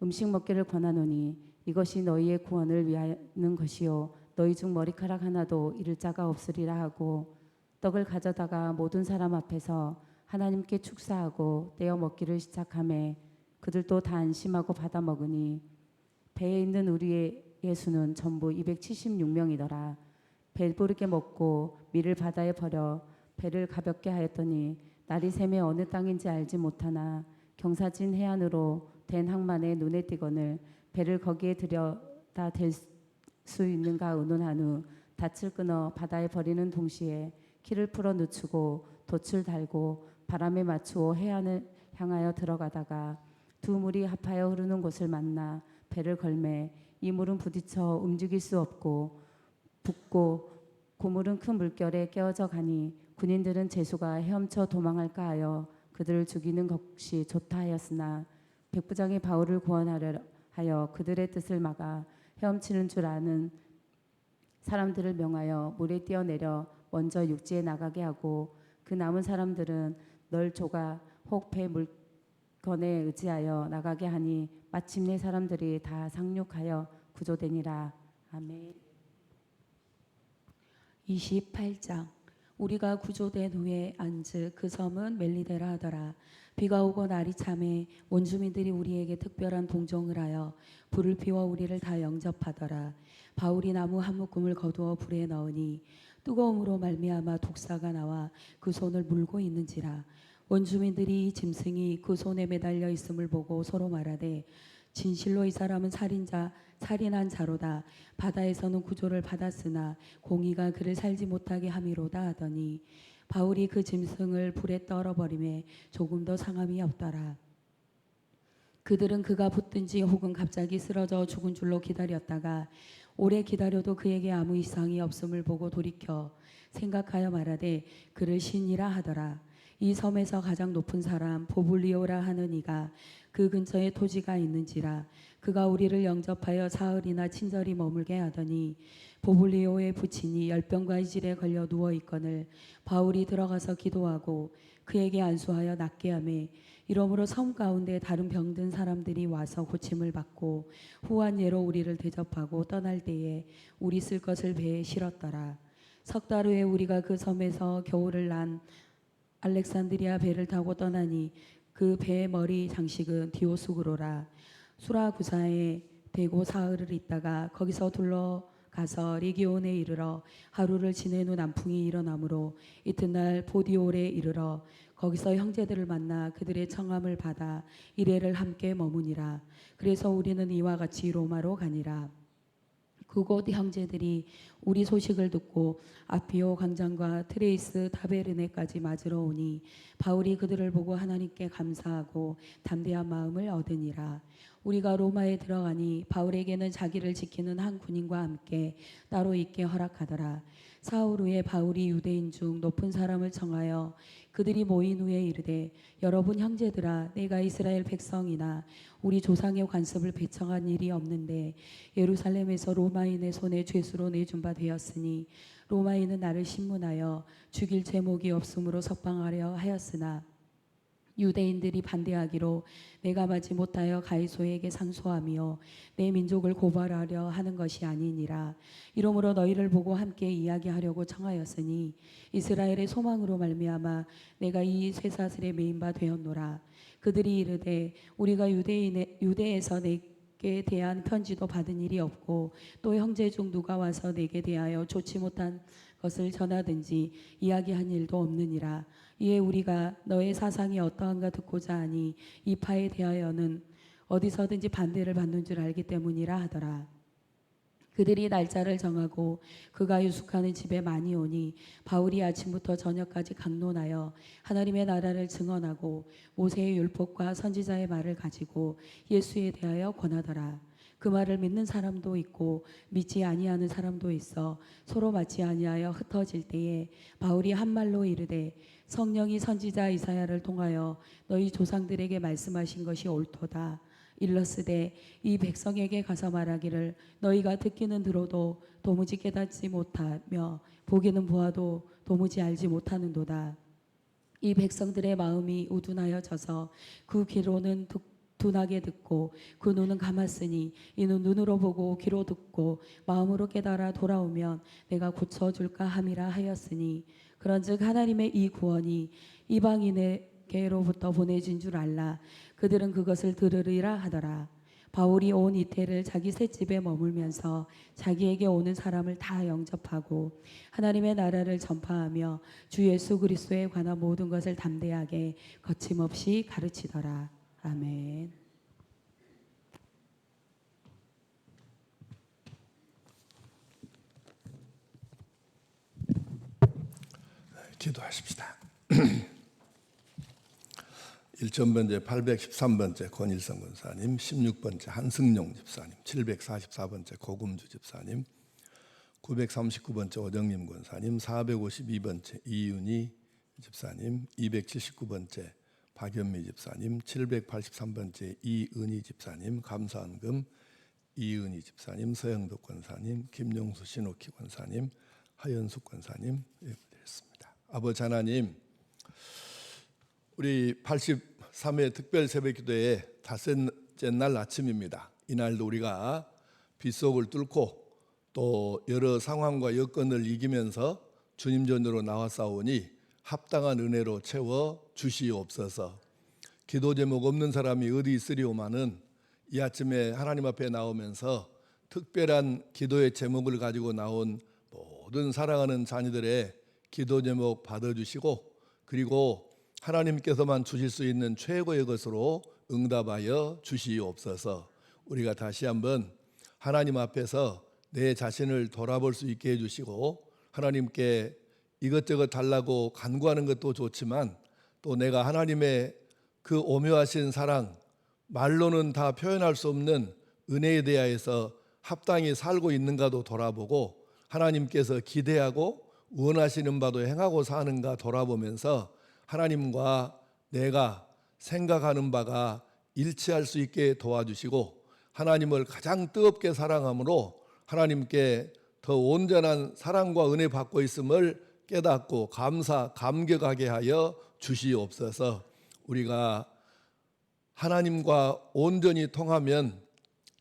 음식 먹기를 권하노니 이것이 너희의 구원을 위하는 것이요 너희 중 머리카락 하나도 잃을 자가 없으리라 하고 떡을 가져다가 모든 사람 앞에서 하나님께 축사하고 떼어 먹기를 시작하매 그들도 다 안심하고 받아 먹으니 배에 있는 우리의 예수는 전부 276명이더라. 배부르게 먹고 밀을 바다에 버려 배를 가볍게 하였더니 날이 새매 어느 땅인지 알지 못하나 경사진 해안으로 된 항만에 눈에 띄거늘 배를 거기에 들여다 댈 수 있는가 의논한 후 닻을 끊어 바다에 버리는 동시에 키를 풀어 늦추고 돛을 달고 바람에 맞추어 해안을 향하여 들어가다가 두 물이 합하여 흐르는 곳을 만나 배를 걸매 이 물은 부딪혀 움직일 수 없고 붓고 고물은 큰 물결에 깨어져 가니 군인들은 제수가 헤엄쳐 도망할까 하여 그들을 죽이는 것이 좋다 하였으나 백부장이 바울을 구원하려 하여 그들의 뜻을 막아 헤엄치는 줄 아는 사람들을 명하여 물에 뛰어내려 먼저 육지에 나가게 하고 그 남은 사람들은 널 조가 혹 배 물건에 의지하여 나가게 하니 마침내 사람들이 다 상륙하여 구조되니라. 아멘. 28장. 우리가 구조된 후에 앉은 그 섬은 멜리데라 하더라. 비가 오고 날이 참해 원주민들이 우리에게 특별한 동정을 하여 불을 피워 우리를 다 영접하더라. 바울이 나무 한 묶음을 거두어 불에 넣으니 뜨거움으로 말미암아 독사가 나와 그 손을 물고 있는지라. 원주민들이 이 짐승이 그 손에 매달려 있음을 보고 서로 말하되 진실로 이 사람은 살인한 자로다. 바다에서는 구조를 받았으나 공의가 그를 살지 못하게 함이로다 하더니 바울이 그 짐승을 불에 떨어버림에 조금 더 상함이 없더라. 그들은 그가 붙든지 혹은 갑자기 쓰러져 죽은 줄로 기다렸다가 오래 기다려도 그에게 아무 이상이 없음을 보고 돌이켜 생각하여 말하되 그를 신이라 하더라. 이 섬에서 가장 높은 사람 보블리오라 하는 이가 그 근처에 토지가 있는지라. 그가 우리를 영접하여 사흘이나 친절히 머물게 하더니 보블리오의 부친이 열병과 이질에 걸려 누워 있거늘 바울이 들어가서 기도하고 그에게 안수하여 낫게 하며 이러므로 섬 가운데 다른 병든 사람들이 와서 고침을 받고 후한 예로 우리를 대접하고 떠날 때에 우리 쓸 것을 배에 실었더라. 석 달 후에 우리가 그 섬에서 겨울을 난 알렉산드리아 배를 타고 떠나니 그 배의 머리 장식은 디오스구로라. 수라구사에 대고 사흘을 있다가 거기서 둘러가서 리기온에 이르러 하루를 지낸 후 남풍이 일어나므로 이튿날 보디올에 이르러 거기서 형제들을 만나 그들의 청함을 받아 이레를 함께 머무니라. 그래서 우리는 이와 같이 로마로 가니라. 그곳 형제들이 우리 소식을 듣고 아피오 광장과 트레이스 타베르네까지 맞으러 오니 바울이 그들을 보고 하나님께 감사하고 담대한 마음을 얻으니라. 우리가 로마에 들어가니 바울에게는 자기를 지키는 한 군인과 함께 따로 있게 허락하더라. 사흘 후에 바울이 유대인 중 높은 사람을 청하여 그들이 모인 후에 이르되 여러분 형제들아 내가 이스라엘 백성이나 우리 조상의 관습을 배척한 일이 없는데 예루살렘에서 로마인의 손에 죄수로 내준 바 되었으니 로마인은 나를 신문하여 죽일 제목이 없으므로 석방하려 하였으나 유대인들이 반대하기로 내가 마지 못하여 가이소에게 상소하며 내 민족을 고발하려 하는 것이 아니니라. 이러므로 너희를 보고 함께 이야기하려고 청하였으니 이스라엘의 소망으로 말미암아 내가 이 쇠사슬에 매인 바 되었노라. 그들이 이르되 우리가 유대에서 내게 대한 편지도 받은 일이 없고 또 형제 중 누가 와서 내게 대하여 좋지 못한 것을 전하든지 이야기한 일도 없느니라. 이에 우리가 너의 사상이 어떠한가 듣고자 하니 이 파에 대하여는 어디서든지 반대를 받는 줄 알기 때문이라 하더라. 그들이 날짜를 정하고 그가 유숙하는 집에 많이 오니 바울이 아침부터 저녁까지 강론하여 하나님의 나라를 증언하고 모세의 율법과 선지자의 말을 가지고 예수에 대하여 권하더라. 그 말을 믿는 사람도 있고 믿지 아니하는 사람도 있어 서로 맞지 아니하여 흩어질 때에 바울이 한 말로 이르되 성령이 선지자 이사야를 통하여 너희 조상들에게 말씀하신 것이 옳도다. 일러스되 이 백성에게 가서 말하기를 너희가 듣기는 들어도 도무지 깨닫지 못하며 보기는 보아도 도무지 알지 못하는도다. 이 백성들의 마음이 우둔하여져서 그 귀로는 둔하게 듣고 그 눈은 감았으니 이는 눈으로 보고 귀로 듣고 마음으로 깨달아 돌아오면 내가 고쳐줄까 함이라 하였으니 그런즉 하나님의 이 구원이 이방인에게로부터 보내진 줄 알라. 그들은 그것을 들으리라 하더라. 바울이 온 이태를 자기 셋집에 머물면서 자기에게 오는 사람을 다 영접하고 하나님의 나라를 전파하며 주 예수 그리스도에 관한 모든 것을 담대하게 거침없이 가르치더라. 아멘. 기도하십시다. 1,000번째 813번째 권일성 권사님, 16번째 한승용 집사님, 744번째 고금주 집사님, 939번째 오정림 권사님, 452번째 이윤희 집사님, 279번째 박연미 집사님, 783번째 이은희 집사님, 감사헌금 이은희 집사님, 서영덕 권사님, 김용수 신옥희 권사님, 하연숙 권사님 예배드렸습니다. 아버지 하나님, 우리 83회 특별 새벽기도의 닷새째 날 아침입니다. 이날도 우리가 빗속을 뚫고 또 여러 상황과 여건을 이기면서 주님 전으로 나왔사오니 합당한 은혜로 채워 주시옵소서. 기도 제목 없는 사람이 어디 있으리오마는 이 아침에 하나님 앞에 나오면서 특별한 기도의 제목을 가지고 나온 모든 사랑하는 자녀들의 기도 제목 받아주시고, 그리고 하나님께서만 주실 수 있는 최고의 것으로 응답하여 주시옵소서. 우리가 다시 한번 하나님 앞에서 내 자신을 돌아볼 수 있게 해주시고, 하나님께 이것저것 달라고 간구하는 것도 좋지만 또 내가 하나님의 그 오묘하신 사랑, 말로는 다 표현할 수 없는 은혜에 대하여서 합당히 살고 있는가도 돌아보고, 하나님께서 기대하고 원하시는 바도 행하고 사는가 돌아보면서 하나님과 내가 생각하는 바가 일치할 수 있게 도와주시고, 하나님을 가장 뜨겁게 사랑함으로 하나님께 더 온전한 사랑과 은혜 받고 있음을 깨닫고 감격하게 하여 주시옵소서. 우리가 하나님과 온전히 통하면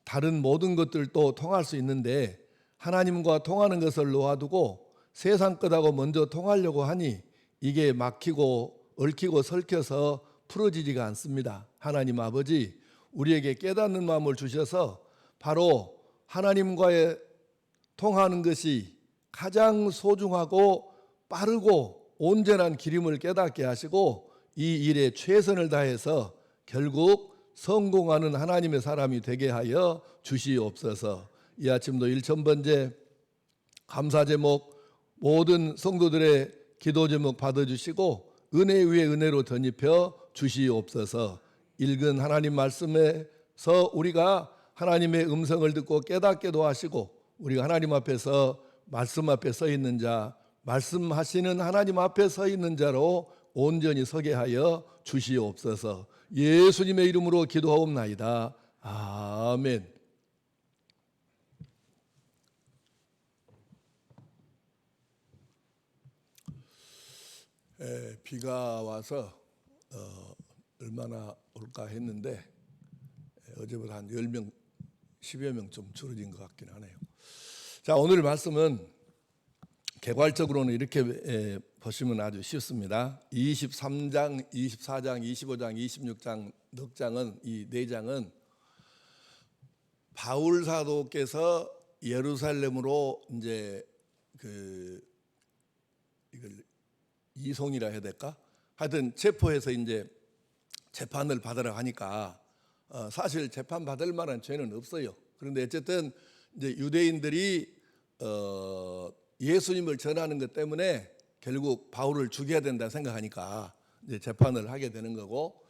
다른 모든 것들도 통할 수 있는데, 하나님과 통하는 것을 놓아두고 세상 것하고 먼저 통하려고 하니 이게 막히고 얽히고 설켜서 풀어지지가 않습니다. 하나님 아버지, 우리에게 깨닫는 마음을 주셔서 바로 하나님과의 통하는 것이 가장 소중하고 빠르고 온전한 길임을 깨닫게 하시고 이 일에 최선을 다해서 결국 성공하는 하나님의 사람이 되게 하여 주시옵소서. 이 아침도 1,000번째 감사 제목, 모든 성도들의 기도 제목 받아주시고 은혜 위에 은혜로 덧입혀 주시옵소서. 읽은 하나님 말씀에서 우리가 하나님의 음성을 듣고 깨닫게도 하시고, 우리가 하나님 앞에서 말씀 앞에 서 있는 자, 말씀하시는 하나님 앞에 서 있는 자로 온전히 서게 하여 주시옵소서. 예수님의 이름으로 기도하옵나이다. 아멘. 비가 와서 얼마나 올까 했는데 어제보다 한 10명, 10여 명 좀 줄어진 것 같긴 하네요. 자, 오늘 말씀은 개괄적으로는 이렇게 보시면 아주 쉽습니다. 23장, 24장, 25장, 26장 넉 장은, 이 네 장은 바울 사도께서 예루살렘으로 이제 이걸 이송이라 해야 될까? 하여튼 체포해서 이제 재판을 받으러 가니까 사실 재판 받을 만한 죄는 없어요. 그런데 어쨌든 이제 유대인들이 예수님을 전하는 것 때문에 결국 바울을 죽여야 된다 생각하니까 이제 재판을 하게 되는 거고,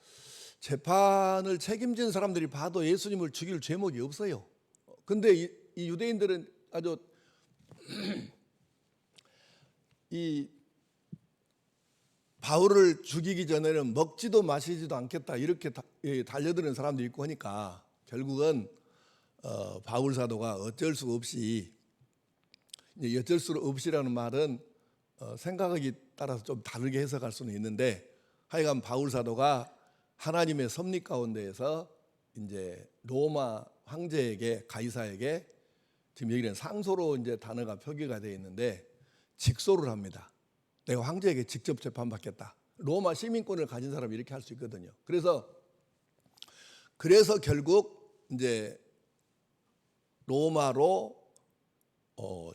재판을 책임진 사람들이 봐도 예수님을 죽일 죄목이 없어요. 근데 이 유대인들은 아주 이 바울을 죽이기 전에는 먹지도 마시지도 않겠다 이렇게 달려드는 사람도 있고 하니까 결국은 바울 사도가 어쩔 수 없이, 어쩔 수 없이라는 말은 생각하기 따라서 좀 다르게 해석할 수는 있는데, 하여간 바울 사도가 하나님의 섭리 가운데에서 이제 로마 황제에게, 가이사에게, 지금 여기는 상소로 이제 단어가 표기가 되어 있는데 직소를 합니다. 내가 황제에게 직접 재판받겠다. 로마 시민권을 가진 사람이 이렇게 할 수 있거든요. 그래서 결국 이제 로마로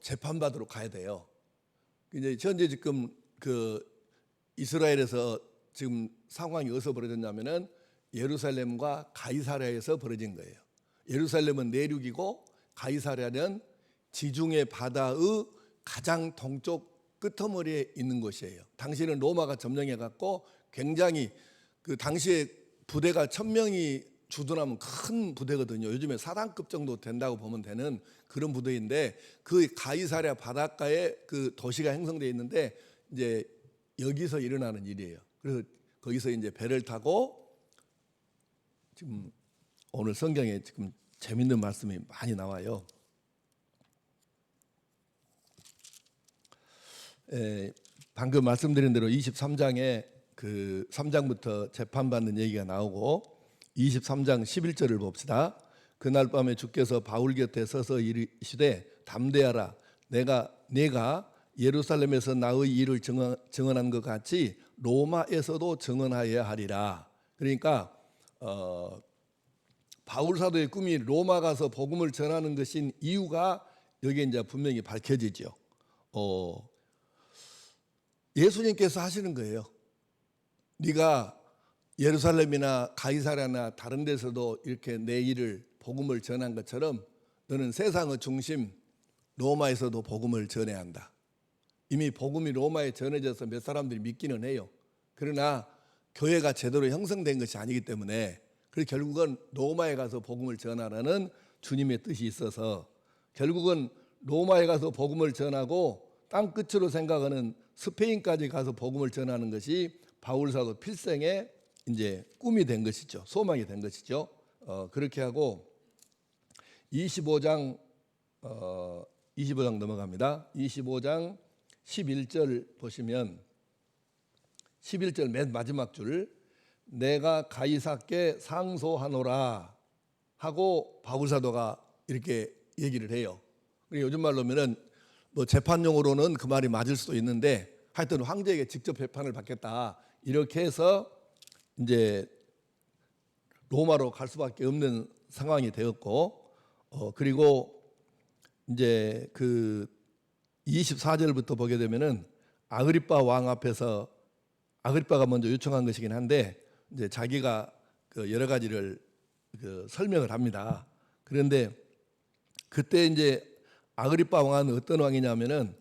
재판받으러 가야 돼요. 이제 현재 지금 그 이스라엘에서 지금 상황이 어디서 벌어졌냐면은 예루살렘과 가이사랴에서 벌어진 거예요. 예루살렘은 내륙이고 가이사랴는 지중해 바다의 가장 동쪽 끄트머리에 있는 곳이에요. 당시에는 로마가 점령해 갖고 굉장히 그 당시에 부대가 1000명이 주둔하면 큰 부대거든요. 요즘에 사단급 정도 된다고 보면 되는 그런 부대인데 그 가이사랴 바닷가에 그 도시가 형성되어 있는데 이제 여기서 일어나는 일이에요. 그래서 거기서 이제 배를 타고 지금 오늘 성경에 지금 재밌는 말씀이 많이 나와요. 방금 말씀드린 대로 23장에 그 3장부터 재판받는 얘기가 나오고 23장 11절을 봅시다. 그날 밤에 주께서 바울 곁에 서서 이르시되 담대하라. 내가 예루살렘에서 나의 일을 증언한 것 같이 로마에서도 증언하여야 하리라. 그러니까 바울 사도의 꿈이 로마 가서 복음을 전하는 것인 이유가 여기에 이제 분명히 밝혀지죠. 예수님께서 하시는 거예요. 네가 예루살렘이나 가이사랴나 다른 데서도 이렇게 내 일을 복음을 전한 것처럼 너는 세상의 중심 로마에서도 복음을 전해야 한다. 이미 복음이 로마에 전해져서 몇 사람들이 믿기는 해요. 그러나 교회가 제대로 형성된 것이 아니기 때문에 그래서 결국은 로마에 가서 복음을 전하라는 주님의 뜻이 있어서 결국은 로마에 가서 복음을 전하고 땅 끝으로 생각하는 스페인까지 가서 복음을 전하는 것이 바울 사도 필생의 이제 꿈이 된 것이죠. 소망이 된 것이죠. 그렇게 하고 25장 넘어갑니다. 25장 11절 보시면 11절 맨 마지막 줄 내가 가이사께 상소하노라 하고 바울 사도가 이렇게 얘기를 해요. 요즘 말로면은 뭐 재판용으로는 그 말이 맞을 수도 있는데 하여튼 황제에게 직접 재판을 받겠다 이렇게 해서 이제 로마로 갈 수밖에 없는 상황이 되었고 그리고 이제 그 24절부터 보게 되면은 아그리빠 왕 앞에서 아그리빠가 먼저 요청한 것이긴 한데 이제 자기가 그 여러 가지를 그 설명을 합니다. 그런데 그때 이제 아그리빠 왕은 어떤 왕이냐면은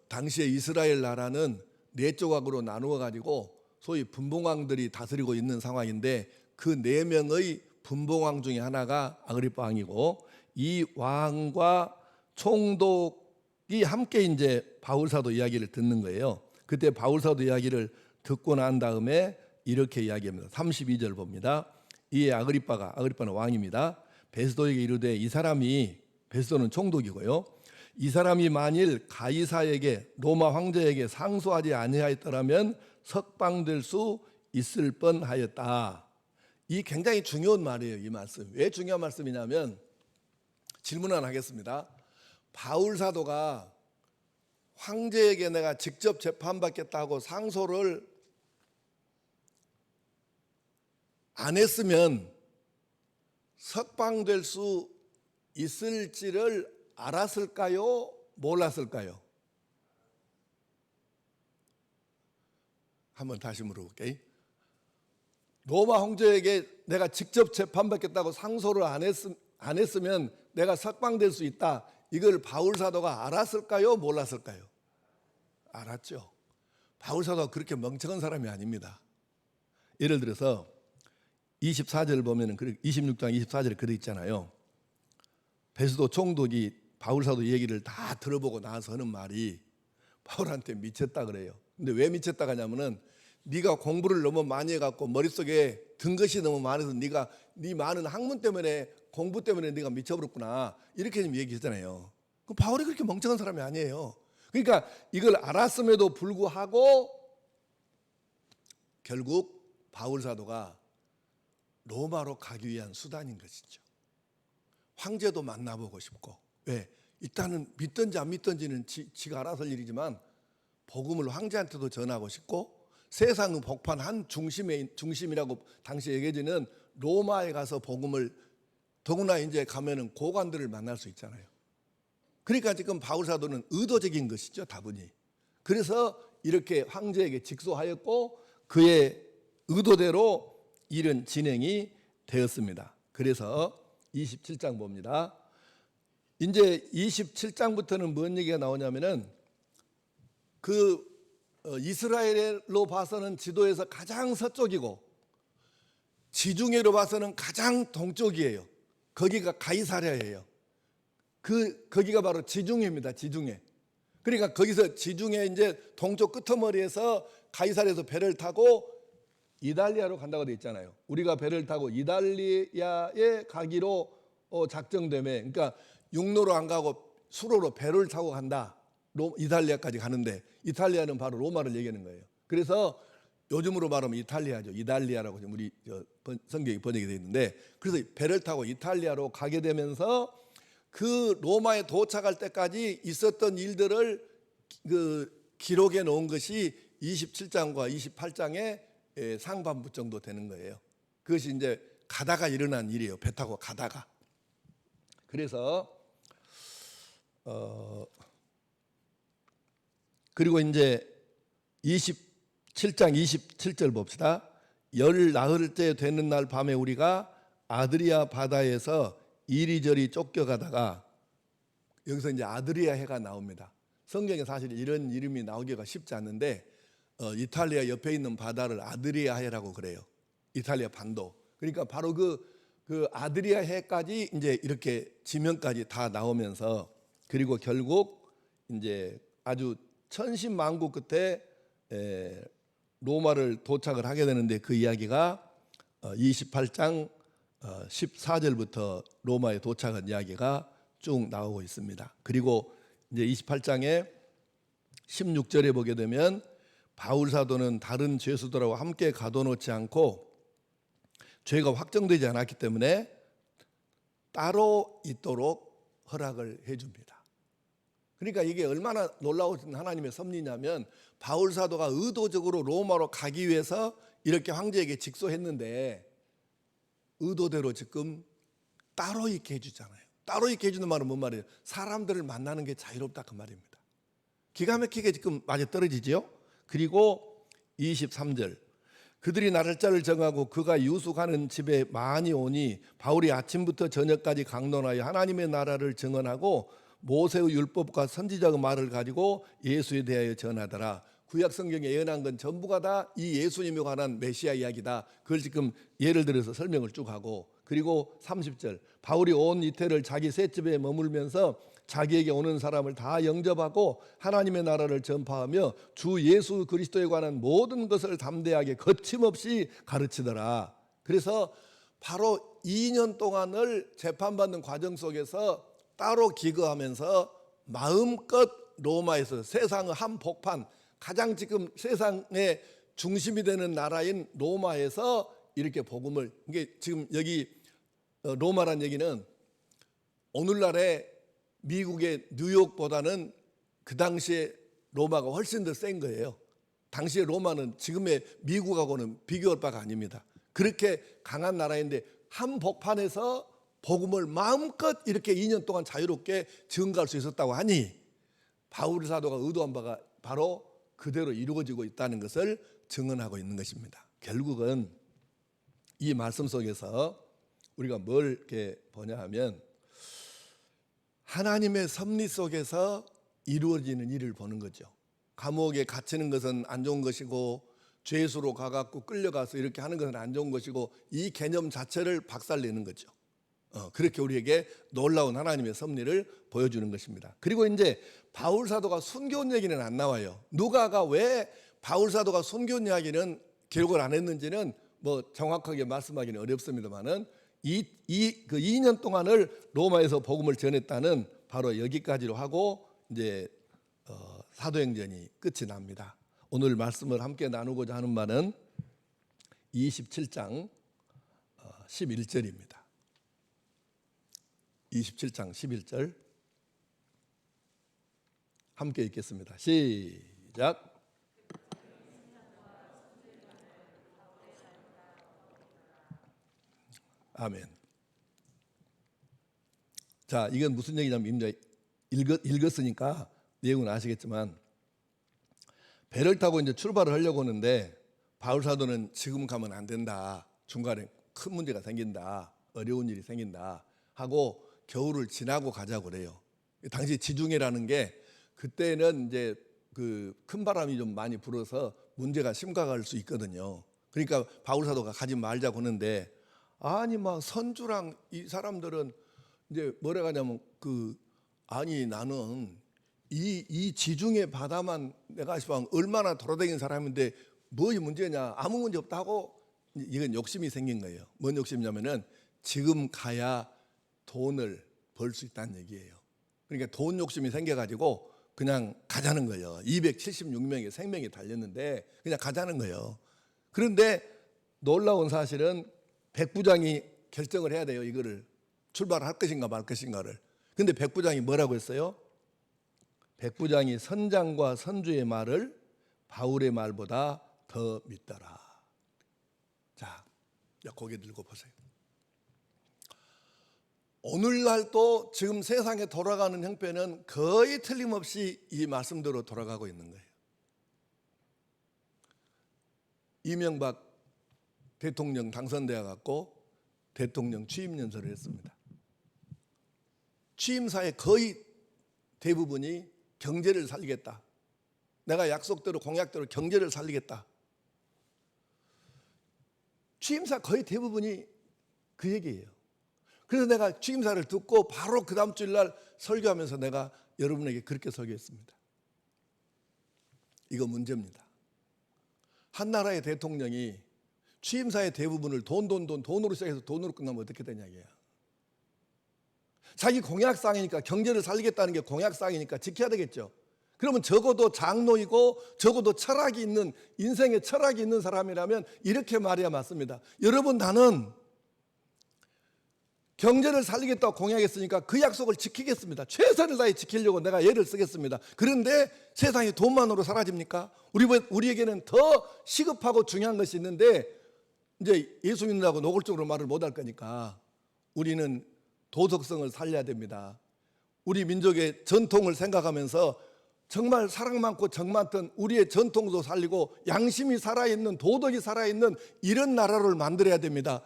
당시에 이스라엘 나라는 네 조각으로 나누어 가지고 소위 분봉왕들이 다스리고 있는 상황인데 그 네 명의 분봉왕 중에 하나가 아그리빠 왕이고 이 왕과 총독이 함께 이제 바울 사도 이야기를 듣는 거예요. 그때 바울 사도 이야기를 듣고 난 다음에 이렇게 이야기합니다. 32절 봅니다. 이에 아그리빠는 왕입니다. 베스도에게 이르되 이 사람이 베스도는 총독이고요. 이 사람이 만일 가이사에게 로마 황제에게 상소하지 아니하였더라면 석방될 수 있을 뻔하였다. 이 굉장히 중요한 말이에요. 이 말씀. 왜 중요한 말씀이냐면 질문 하나 하겠습니다. 바울 사도가 황제에게 내가 직접 재판받겠다고 상소를 안 했으면 석방될 수 있을지를 알았을까요? 몰랐을까요? 한번 다시 물어볼게요. 로마 황제에게 내가 직접 재판받겠다고 상소를 안 했으면 내가 석방될 수 있다. 이걸 바울 사도가 알았을까요? 몰랐을까요? 알았죠. 바울 사도가 그렇게 멍청한 사람이 아닙니다. 예를 들어서 24절 보면은 26장 24절에 그래 있잖아요. 베스도 총독이 바울 사도 얘기를 다 들어보고 나서 하는 말이 바울한테 미쳤다 그래요. 근데 왜 미쳤다 하냐면은 네가 공부를 너무 많이 해갖고 머릿속에 든 것이 너무 많아서 네 많은 학문 때문에 공부 때문에 네가 미쳐버렸구나 이렇게 좀 얘기했잖아요. 그럼 바울이 그렇게 멍청한 사람이 아니에요. 그러니까 이걸 알았음에도 불구하고 결국 바울 사도가 로마로 가기 위한 수단인 것이죠. 황제도 만나보고 싶고 왜? 일단은 믿든지 안 믿든지는 지가 알아서 할 일이지만 복음을 황제한테도 전하고 싶고 세상의 복판 한 중심이라고 당시 얘기해지는 로마에 가서 복음을 더구나 이제 가면은 고관들을 만날 수 있잖아요. 그러니까 지금 바울 사도는 의도적인 것이죠, 다분히. 그래서 이렇게 황제에게 직소하였고 그의 의도대로 일은 진행이 되었습니다. 그래서 27장 봅니다. 이제 27장부터는 뭔 얘기가 나오냐면은 이스라엘로 봐서는 지도에서 가장 서쪽이고 지중해로 봐서는 가장 동쪽이에요. 거기가 가이사랴예요. 거기가 바로 지중해입니다. 지중해. 그러니까 거기서 지중해 이제 동쪽 끄트머리에서 가이사랴에서 배를 타고 이달리아로 간다고 되어 있잖아요. 우리가 배를 타고 이달리아에 가기로 작정되면, 그러니까 육로로 안 가고 수로로 배를 타고 간다. 이달리아까지 가는데 이탈리아는 바로 로마를 얘기하는 거예요. 그래서 요즘으로 말하면 이탈리아죠. 이달리아라고 우리 성경이 번역이 되어 있는데, 그래서 배를 타고 이탈리아로 가게 되면서 그 로마에 도착할 때까지 있었던 일들을 기록해 놓은 것이 27장과 28장의 상반부 정도 되는 거예요. 그것이 이제 가다가 일어난 일이에요. 배 타고 가다가. 그래서 그리고 이제 27장 27절 봅시다. 열 나흘째 되는 날 밤에 우리가 아드리아 바다에서 이리저리 쫓겨가다가, 여기서 이제 아드리아 해가 나옵니다. 성경에 사실 이런 이름이 나오기가 쉽지 않는데 이탈리아 옆에 있는 바다를 아드리아 해라고 그래요. 이탈리아 반도. 그러니까 바로 그 아드리아 해까지 이제 이렇게 지면까지 다 나오면서, 그리고 결국 이제 아주 천신만고 끝에 로마를 도착을 하게 되는데, 그 이야기가 28장 14절부터 로마에 도착한 이야기가 쭉 나오고 있습니다. 그리고 이제 28장에 16절에 보게 되면 바울 사도는 다른 죄수들하고 함께 가둬놓지 않고 죄가 확정되지 않았기 때문에 따로 있도록 허락을 해줍니다. 그러니까 이게 얼마나 놀라운 하나님의 섭리냐면, 바울 사도가 의도적으로 로마로 가기 위해서 이렇게 황제에게 직소했는데 의도대로 지금 따로 있게 해주잖아요. 따로 있게 해주는 말은 뭔 말이에요? 사람들을 만나는 게 자유롭다 그 말입니다. 기가 막히게 지금 맞아 떨어지죠. 그리고 23절, 그들이 날짜를 정하고 그가 유숙하는 집에 많이 오니 바울이 아침부터 저녁까지 강론하여 하나님의 나라를 증언하고 모세의 율법과 선지자의 말을 가지고 예수에 대하여 전하더라. 구약 성경에 예언한 건 전부가 다 이 예수님에 관한 메시아 이야기다. 그걸 지금 예를 들어서 설명을 쭉 하고, 그리고 30절, 바울이 온 이태를 자기 셋집에 머물면서 자기에게 오는 사람을 다 영접하고 하나님의 나라를 전파하며 주 예수 그리스도에 관한 모든 것을 담대하게 거침없이 가르치더라. 그래서 바로 2년 동안을 재판받는 과정 속에서 따로 기거하면서 마음껏 로마에서 세상의 한복판, 가장 지금 세상의 중심이 되는 나라인 로마에서 이렇게 복음을, 이게 지금 여기 로마란 얘기는 오늘날의 미국의 뉴욕보다는 그 당시에 로마가 훨씬 더 센 거예요. 당시에 로마는 지금의 미국하고는 비교할 바가 아닙니다. 그렇게 강한 나라인데 한복판에서 복음을 마음껏 이렇게 2년 동안 자유롭게 증거할 수 있었다고 하니, 바울 사도가 의도한 바가 바로 그대로 이루어지고 있다는 것을 증언하고 있는 것입니다. 결국은 이 말씀 속에서 우리가 뭘 이렇게 보냐 하면, 하나님의 섭리 속에서 이루어지는 일을 보는 거죠. 감옥에 갇히는 것은 안 좋은 것이고, 죄수로 가갖고 끌려가서 이렇게 하는 것은 안 좋은 것이고, 이 개념 자체를 박살내는 거죠. 그렇게 우리에게 놀라운 하나님의 섭리를 보여주는 것입니다. 그리고 이제 바울 사도가 순교한 얘기는 안 나와요. 누가가 왜 바울 사도가 순교한 이야기는 기록을 안 했는지는 뭐 정확하게 말씀하기는 어렵습니다만은 그 2년 동안을 로마에서 복음을 전했다는 바로 여기까지로 하고 이제 사도행전이 끝이 납니다. 오늘 말씀을 함께 나누고자 하는 말은 27장 11절입니다. 27장 11절 함께 읽겠습니다. 시작. 아멘. 자, 이건 무슨 얘기냐면 이제 읽었으니까 내용은 아시겠지만 배를 타고 이제 출발을 하려고 하는데 바울 사도는 지금 가면 안 된다. 중간에 큰 문제가 생긴다. 어려운 일이 생긴다 하고 겨울을 지나고 가자고 그래요. 당시 지중해라는 게 그때는 이제 그 큰 바람이 좀 많이 불어서 문제가 심각할 수 있거든요. 그러니까 바울 사도가 가지 말자고 하는데 아니 막 선주랑 이 사람들은 이제 뭐라 하냐면 아니 나는 이 지중해 바다만 내가 얼마나 돌아다니는 사람인데 뭐이 문제냐, 아무 문제 없다고. 이건 욕심이 생긴 거예요. 뭔 욕심이냐면은 지금 가야 돈을 벌 수 있다는 얘기예요. 그러니까 돈 욕심이 생겨가지고 그냥 가자는 거예요. 276명의 생명이 달렸는데 그냥 가자는 거예요. 그런데 놀라운 사실은 백부장이 결정을 해야 돼요. 이거를 출발할 것인가 말 것인가를. 근데 백부장이 뭐라고 했어요? 백부장이 선장과 선주의 말을 바울의 말보다 더 믿더라. 자, 고개 들고 보세요. 오늘날도 지금 세상에 돌아가는 형편은 거의 틀림없이 이 말씀대로 돌아가고 있는 거예요. 이명박 대통령 당선되어 갖고 대통령 취임 연설을 했습니다. 취임사의 거의 대부분이 경제를 살리겠다. 내가 약속대로 공약대로 경제를 살리겠다. 취임사 거의 대부분이 그 얘기예요. 그래서 내가 취임사를 듣고 바로 그 다음 주일날 설교하면서 내가 여러분에게 그렇게 설교했습니다. 이거 문제입니다. 한 나라의 대통령이 취임사의 대부분을 돈으로 시작해서 돈으로 끝나면 어떻게 되냐 이게요. 자기 공약상이니까 경제를 살리겠다는 게 공약상이니까 지켜야 되겠죠. 그러면 적어도 장로이고 적어도 철학이 있는, 인생에 철학이 있는 사람이라면 이렇게 말해야 맞습니다. 여러분, 나는 경제를 살리겠다고 공약했으니까 그 약속을 지키겠습니다. 최선을 다해 지키려고 내가 애를 쓰겠습니다. 그런데 세상이 돈만으로 사라집니까? 우리에게는 더 시급하고 중요한 것이 있는데 이제 예수 믿는다고 노골적으로 말을 못할 거니까 우리는 도덕성을 살려야 됩니다. 우리 민족의 전통을 생각하면서 정말 사랑 많고 정 많던 우리의 전통도 살리고 양심이 살아있는, 도덕이 살아있는 이런 나라를 만들어야 됩니다.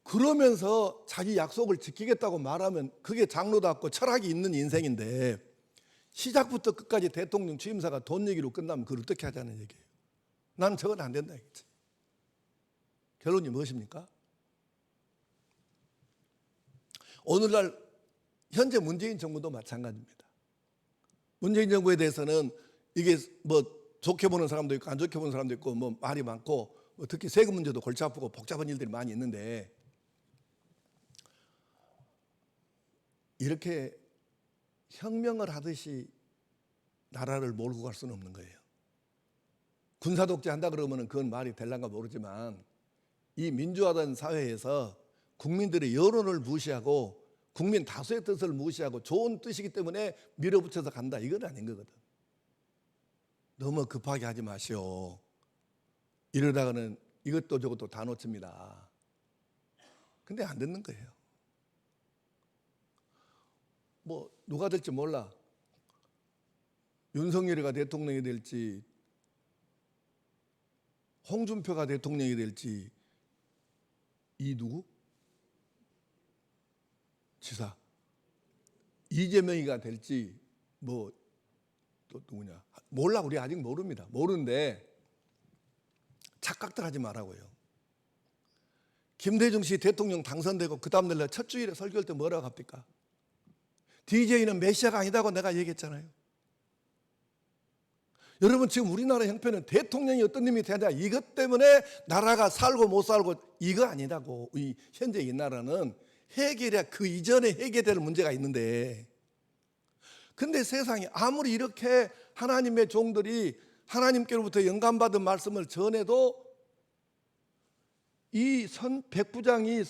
그러면서 자기 약속을 지키겠다고 말하면 그게 장로답고 철학이 있는 인생인데 시작부터 끝까지 대통령 취임사가 돈 얘기로 끝나면 그걸 어떻게 하자는 얘기예요. 나는 저건 안 된다 이거지. 결론이 무엇입니까? 오늘날 현재 문재인 정부도 마찬가지입니다. 문재인 정부에 대해서는 이게 뭐 좋게 보는 사람도 있고 안 좋게 보는 사람도 있고 뭐 말이 많고 특히 세금 문제도 골치 아프고 복잡한 일들이 많이 있는데 이렇게 혁명을 하듯이 나라를 몰고 갈 수는 없는 거예요. 군사 독재한다 그러면 그건 말이 될란가 모르지만 이 민주화된 사회에서 국민들의 여론을 무시하고 국민 다수의 뜻을 무시하고 좋은 뜻이기 때문에 밀어붙여서 간다, 이건 아닌 거거든. 너무 급하게 하지 마시오. 이러다가는 이것도 저것도 다 놓칩니다. 근데 안 듣는 거예요. 뭐 누가 될지 몰라. 윤석열이가 대통령이 될지 홍준표가 대통령이 될지 이 누구? 지사 이재명이가 될지 뭐 또 누구냐 몰라. 우리 아직 모릅니다. 모르는데 착각들 하지 말라고요. 김대중 씨 대통령 당선되고 그 다음 날 첫 주일에 설교할 때 뭐라고 합니까? DJ는 메시아가 아니다고 내가 얘기했잖아요. 여러분, 지금 우리나라 형편은 대통령이 어떤 놈이 되냐 이것 때문에 나라가 살고 못 살고 이거 아니라고. 이 현재 이 나라는 해결해야 그 이전에 해결될 문제가 있는데, 근데 세상에 아무리 이렇게 하나님의 종들이 하나님께로부터 영감받은 말씀을 전해도 이 백부장이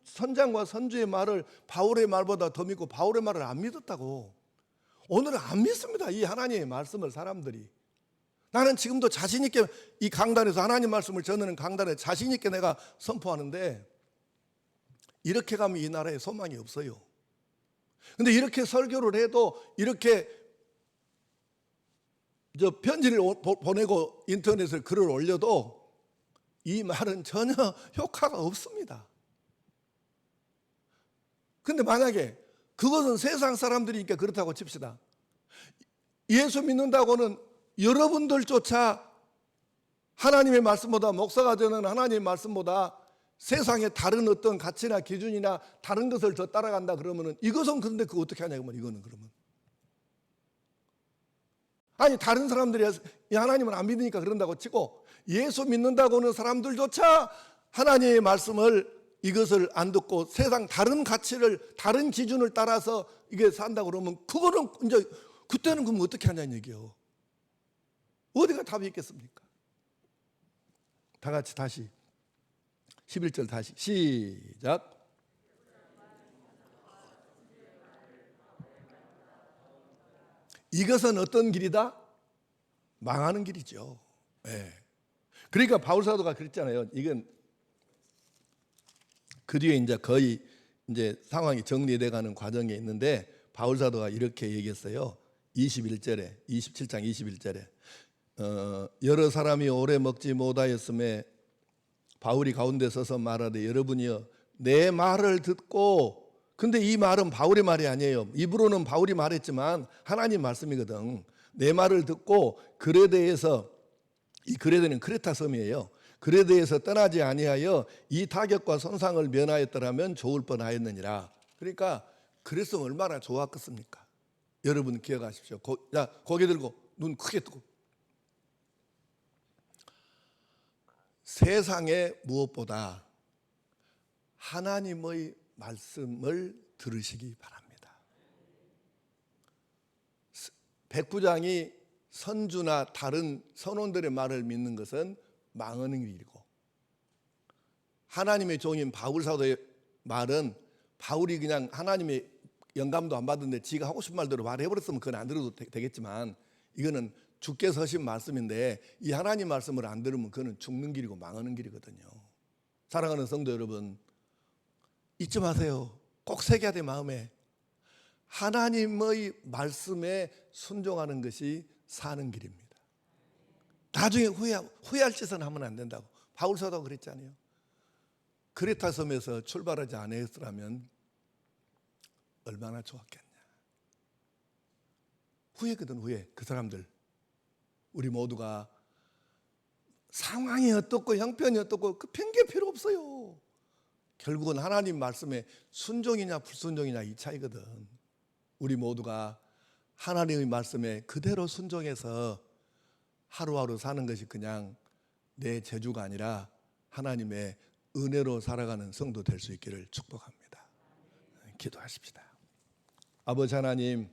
선장과 선주의 말을 바울의 말보다 더 믿고 바울의 말을 안 믿었다고. 오늘은 안 믿습니다. 이 하나님의 말씀을 사람들이. 나는 지금도 자신 있게 이 강단에서 하나님 말씀을 전하는 강단에 자신 있게 내가 선포하는데 이렇게 가면 이 나라에 소망이 없어요. 근데 이렇게 설교를 해도, 이렇게 편지를 보내고 인터넷에 글을 올려도 이 말은 전혀 효과가 없습니다. 근데 만약에 그것은 세상 사람들이니까 그렇다고 칩시다. 예수 믿는다고는 여러분들조차 하나님의 말씀보다, 목사가 되는 하나님의 말씀보다 세상의 다른 어떤 가치나 기준이나 다른 것을 더 따라간다 그러면은, 이것은 근데 그거 어떻게 하냐 그러면, 이거는 그러면 아니 다른 사람들이 하나님을 안 믿으니까 그런다고 치고, 예수 믿는다고는 사람들조차 하나님의 말씀을, 이것을 안 듣고 세상 다른 가치를, 다른 기준을 따라서 이게 산다 그러면, 그거는 이제 그때는 그럼 어떻게 하냐는 얘기요. 어디가 답이 있겠습니까? 다 같이 다시 11절 다시 시작. 이것은 어떤 길이다? 망하는 길이죠. 네. 그러니까 바울 사도가 그랬잖아요. 이건 그 뒤에 이제 거의 이제 상황이 정리돼 가는 과정에 있는데, 바울 사도가 이렇게 얘기했어요. 21절에, 27장 21절에 여러 사람이 오래 먹지 못하였음에 바울이 가운데 서서 말하되, 여러분이여 내 말을 듣고, 근데 이 말은 바울의 말이 아니에요. 입으로는 바울이 말했지만 하나님 말씀이거든. 내 말을 듣고 그레데에서, 이 그레데는 크레타 섬이에요. 그레데에서 떠나지 아니하여 이 타격과 손상을 면하였더라면 좋을 뻔하였느니라. 그러니까 그랬으면 얼마나 좋았겠습니까? 여러분 기억하십시오. 고개 들고 눈 크게 뜨고. 세상에 무엇보다 하나님의 말씀을 들으시기 바랍니다. 백부장이 선주나 다른 선원들의 말을 믿는 것은 망하는 일이고, 하나님의 종인 바울 사도의 말은, 바울이 그냥 하나님의 영감도 안 받는데 지가 하고 싶은 말대로 말해버렸으면 그건 안 들어도 되겠지만, 이거는 주께서 하신 말씀인데 이 하나님 말씀을 안 들으면 그거는 죽는 길이고 망하는 길이거든요. 사랑하는 성도 여러분, 잊지 마세요. 꼭 새겨야 돼, 마음에. 하나님의 말씀에 순종하는 것이 사는 길입니다. 나중에 후회할 짓은 하면 안 된다고 바울 사도가 그랬잖아요. 크레타 섬에서 출발하지 않았더라면 얼마나 좋았겠냐. 후회거든, 후회. 그 사람들, 우리 모두가 상황이 어떻고 형편이 어떻고 그 핑계 필요 없어요. 결국은 하나님 말씀에 순종이냐 불순종이냐 이 차이거든. 우리 모두가 하나님의 말씀에 그대로 순종해서 하루하루 사는 것이 그냥 내 재주가 아니라 하나님의 은혜로 살아가는 성도 될 수 있기를 축복합니다. 기도하십시다. 아버지 하나님,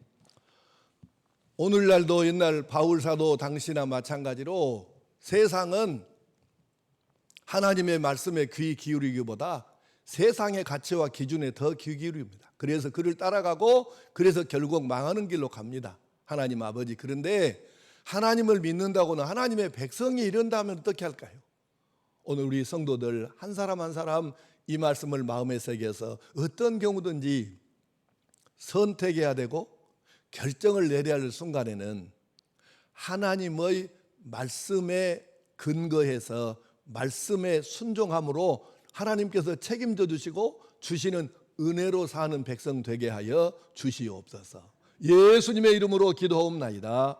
오늘날도 옛날 바울 사도 당시나 마찬가지로 세상은 하나님의 말씀에 귀 기울이기보다 세상의 가치와 기준에 더 귀 기울입니다. 그래서 그를 따라가고, 그래서 결국 망하는 길로 갑니다. 하나님 아버지, 그런데 하나님을 믿는다고는 하나님의 백성이 이런다면 어떻게 할까요? 오늘 우리 성도들 한 사람 한 사람 이 말씀을 마음에 새겨서 어떤 경우든지 선택해야 되고 결정을 내려야 할 순간에는 하나님의 말씀에 근거해서 말씀에 순종함으로 하나님께서 책임져 주시고 주시는 은혜로 사는 백성 되게 하여 주시옵소서. 예수님의 이름으로 기도하옵나이다.